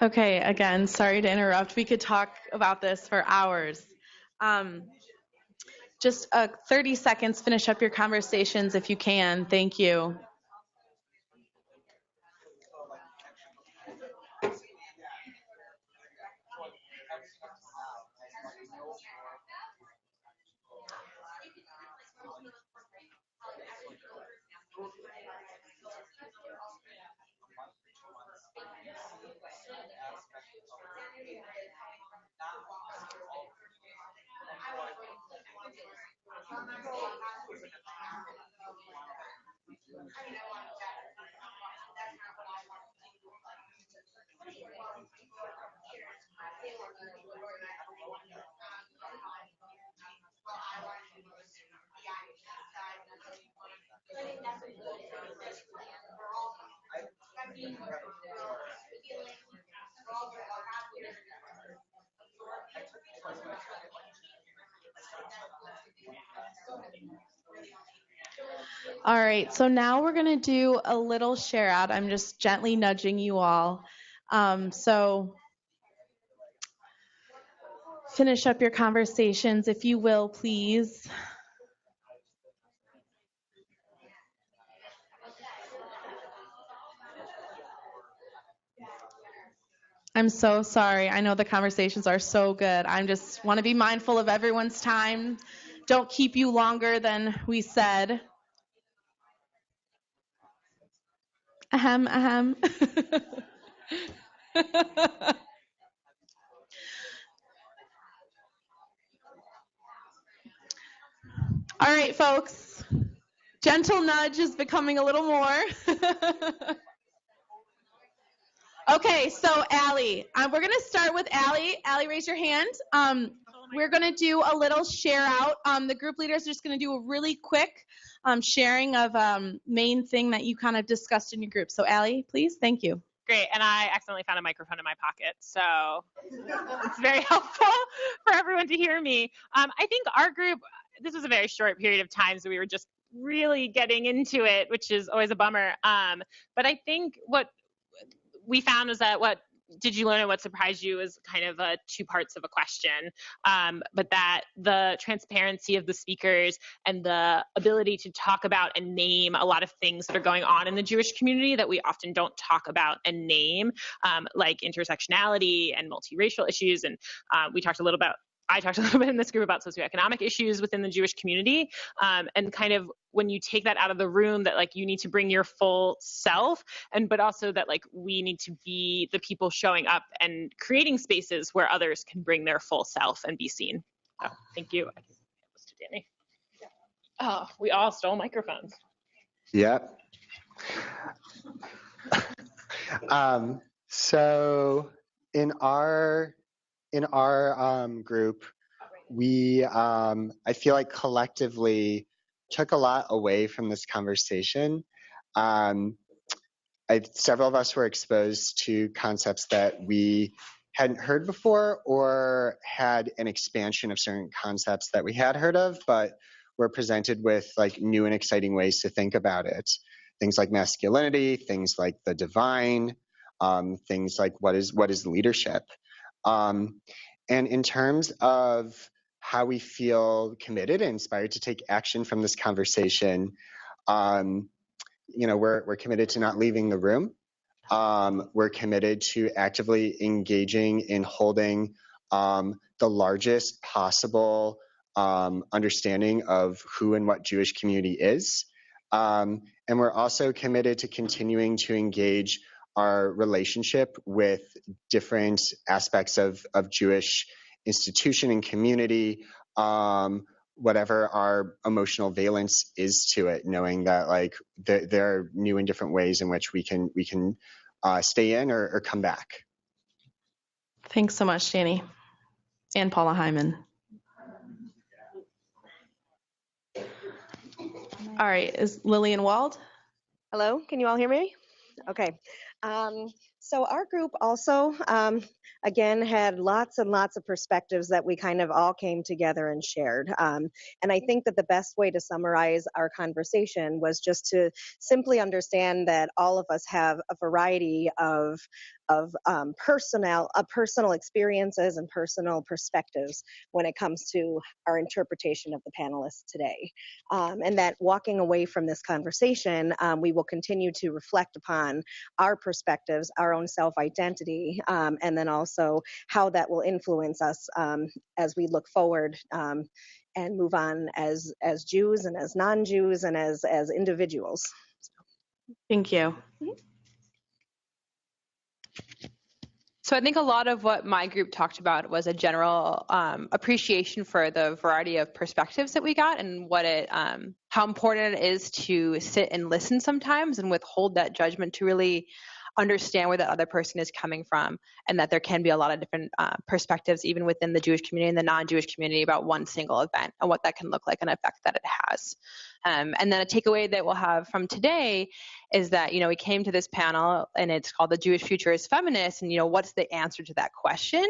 Speaker 8: Okay, again, sorry to interrupt. We could talk about this for hours. Just 30 seconds, finish up your conversations if you can. Thank you. All right, so now we're going to do a little share out. I'm just gently nudging you all. So finish up your conversations, if you will, please. I'm so sorry. I know the conversations are so good. I just want to be mindful of everyone's time. Don't keep you longer than we said. Ahem, ahem. All right, folks. Gentle nudge is becoming a little more. Okay, so Allie, we're going to start with Allie. Allie, raise your hand. We're going to do a little share out. The group leaders are just going to do a really quick sharing of main thing that you kind of discussed in your group. So Allie, please. Thank you.
Speaker 3: Great, and I accidentally found a microphone in my pocket, so it's very helpful for everyone to hear me. I think our group, this was a very short period of time, so we were just really getting into it, which is always a bummer. But I think what we found was that what did you learn and what surprised you is kind of two parts of a question, but that the transparency of the speakers and the ability to talk about and name a lot of things that are going on in the Jewish community that we often don't talk about and name, like intersectionality and multiracial issues. And I talked a little bit in this group about socioeconomic issues within the Jewish community, and kind of when you take that out of the room, that like you need to bring your full self, but also that like we need to be the people showing up and creating spaces where others can bring their full self and be seen. So thank you. I can hand this to Danny. Oh, we all stole microphones.
Speaker 2: Yep. So in our group, we, I feel like collectively took a lot away from this conversation. Several of us were exposed to concepts that we hadn't heard before, or had an expansion of certain concepts that we had heard of, but were presented with like new and exciting ways to think about it. Things like masculinity, things like the divine, things like what is leadership. And in terms of how we feel committed and inspired to take action from this conversation, we're committed to not leaving the room. We're committed to actively engaging in holding the largest possible understanding of who and what Jewish community is. And we're also committed to continuing to engage our relationship with different aspects of Jewish institution and community, whatever our emotional valence is to it, knowing that like there are new and different ways in which we can stay in or come back.
Speaker 8: Thanks so much, Danny and Paula Hyman. All right, is Lillian Wald?
Speaker 9: Hello, can you all hear me? Okay. So our group also, again, had lots and lots of perspectives that we kind of all came together and shared. And I think that the best way to summarize our conversation was just to simply understand that all of us have a variety of personal experiences and personal perspectives when it comes to our interpretation of the panelists today. And that walking away from this conversation, we will continue to reflect upon our perspectives, our own self-identity, and then also how that will influence us as we look forward and move on as Jews and as non-Jews and as individuals.
Speaker 8: Thank you.
Speaker 1: So I think a lot of what my group talked about was a general appreciation for the variety of perspectives that we got, and what how important it is to sit and listen sometimes and withhold that judgment to really understand where that other person is coming from, and that there can be a lot of different perspectives even within the Jewish community and the non-Jewish community about one single event and what that can look like and effect that it has. And then a takeaway that we'll have from today is that, we came to this panel and it's called The Jewish Future is Feminist, and, what's the answer to that question?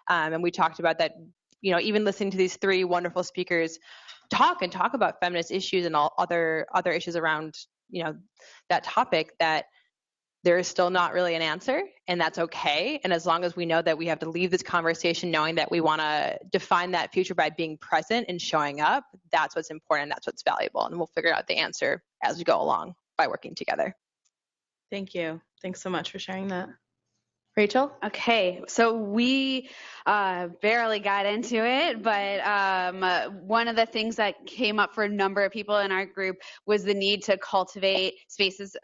Speaker 1: And we talked about that, even listening to these three wonderful speakers talk about feminist issues and all other issues around, that topic, that there is still not really an answer, and that's okay. And as long as we know that we have to leave this conversation knowing that we want to define that future by being present and showing up, that's what's important, that's what's valuable. And we'll figure out the answer as we go along by working together.
Speaker 8: Thank you. Thanks so much for sharing that. Rachel?
Speaker 4: Okay, so we barely got into it, but one of the things that came up for a number of people in our group was the need to cultivate spaces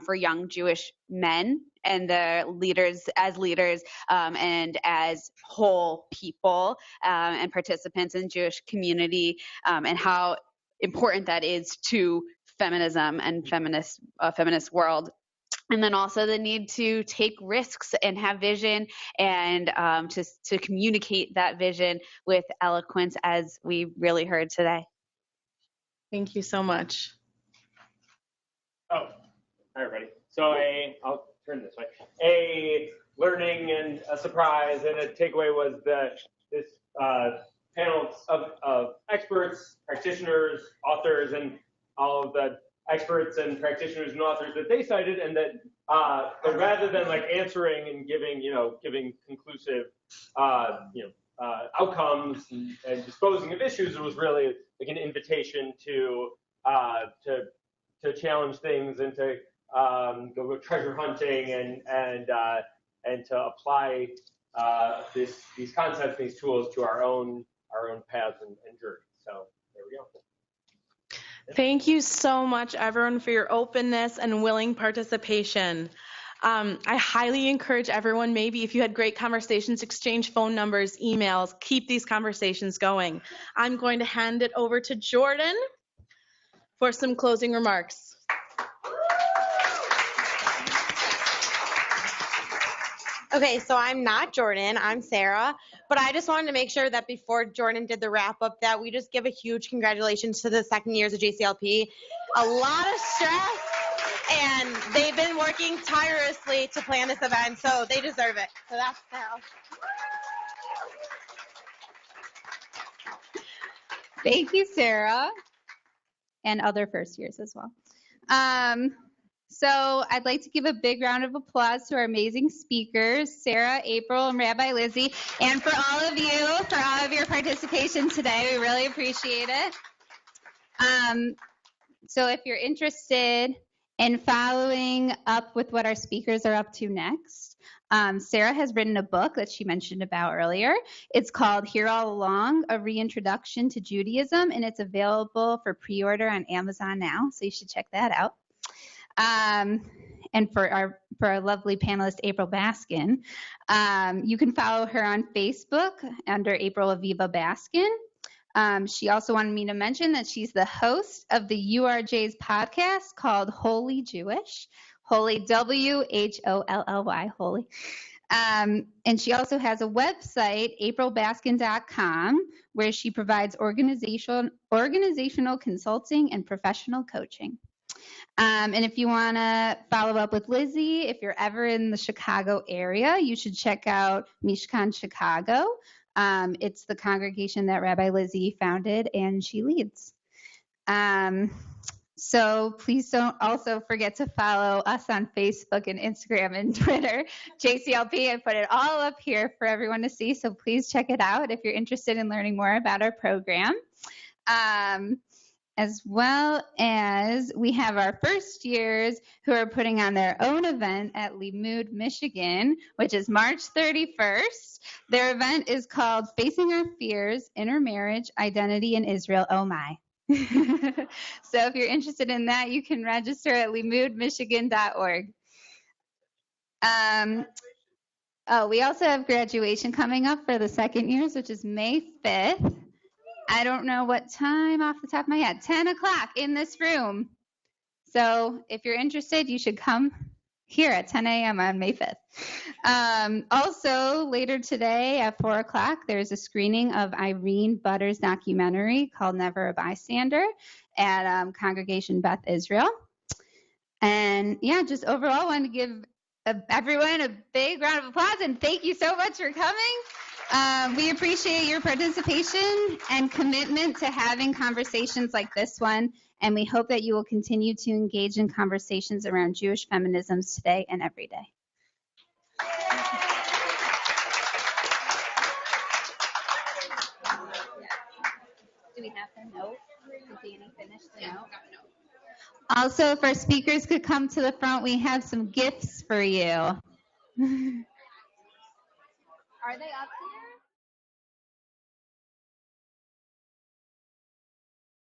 Speaker 4: for young Jewish men and the leaders and as whole people and participants in Jewish community, and how important that is to feminism and feminist world. And then also the need to take risks and have vision and to communicate that vision with eloquence, as we really heard today.
Speaker 8: Thank you so much.
Speaker 10: Oh, hi everybody. So I'll turn this way. A learning and a surprise and a takeaway was that this panel of experts, practitioners, authors, and all of the experts and practitioners and authors that they cited, and that rather than like answering and giving conclusive outcomes and disposing of issues, it was really like an invitation to challenge things and to go treasure hunting and to apply these concepts, these tools to our own paths and journeys. So there we go.
Speaker 8: Thank you so much, everyone, for your openness and willing participation. I highly encourage everyone, maybe if you had great conversations, exchange phone numbers, emails, keep these conversations going. I'm going to hand it over to Jordan for some closing remarks.
Speaker 11: Okay, so I'm not Jordan, I'm Sarah, but I just wanted to make sure that before Jordan did the wrap up that we just give a huge congratulations to the second years of JCLP. A lot of stress, and they've been working tirelessly to plan this event, so they deserve it. So that's how.
Speaker 4: Thank you, Sarah, and other first years as well. So I'd like to give a big round of applause to our amazing speakers, Sarah, April, and Rabbi Lizzi, and for all of you, for all of your participation today. We really appreciate it. So if you're interested in following up with what our speakers are up to next, Sarah has written a book that she mentioned about earlier. It's called Here All Along, A Reintroduction to Judaism, and it's available for pre-order on Amazon now, so you should check that out. And for our lovely panelist, April Baskin, you can follow her on Facebook under April Aviva Baskin. She also wanted me to mention that she's the host of the URJ's podcast called Holy Jewish, Holy, W-H-O-L-L-Y, Holy. And she also has a website, aprilbaskin.com, where she provides organizational consulting and professional coaching. And if you want to follow up with Lizzie, if you're ever in the Chicago area, you should check out Mishkan Chicago. It's the congregation that Rabbi Lizzi founded and she leads. So please don't also forget to follow us on Facebook and Instagram and Twitter, JCLP. I put it all up here for everyone to see, so please check it out if you're interested in learning more about our program. As well as we have our first years who are putting on their own event at Limud, Michigan, which is March 31st. Their event is called Facing Our Fears, Intermarriage, Identity in Israel, Oh My. So if you're interested in that, you can register at limudmichigan.org. We also have graduation coming up for the second years, which is May 5th. I don't know what time off the top of my head, 10 o'clock in this room. So if you're interested, you should come here at 10 a.m. on May 5th. Also, later today at 4 o'clock, there's a screening of Irene Butter's documentary called Never a Bystander at Congregation Beth Israel. And yeah, just overall, I want to give everyone a big round of applause and thank you so much for coming. We appreciate your participation and commitment to having conversations like this one, and we hope that you will continue to engage in conversations around Jewish feminisms today and every day. Do we have the note? Did Danny finish the note? Also, if our speakers could come to the front, we have some gifts for you. Are they up here?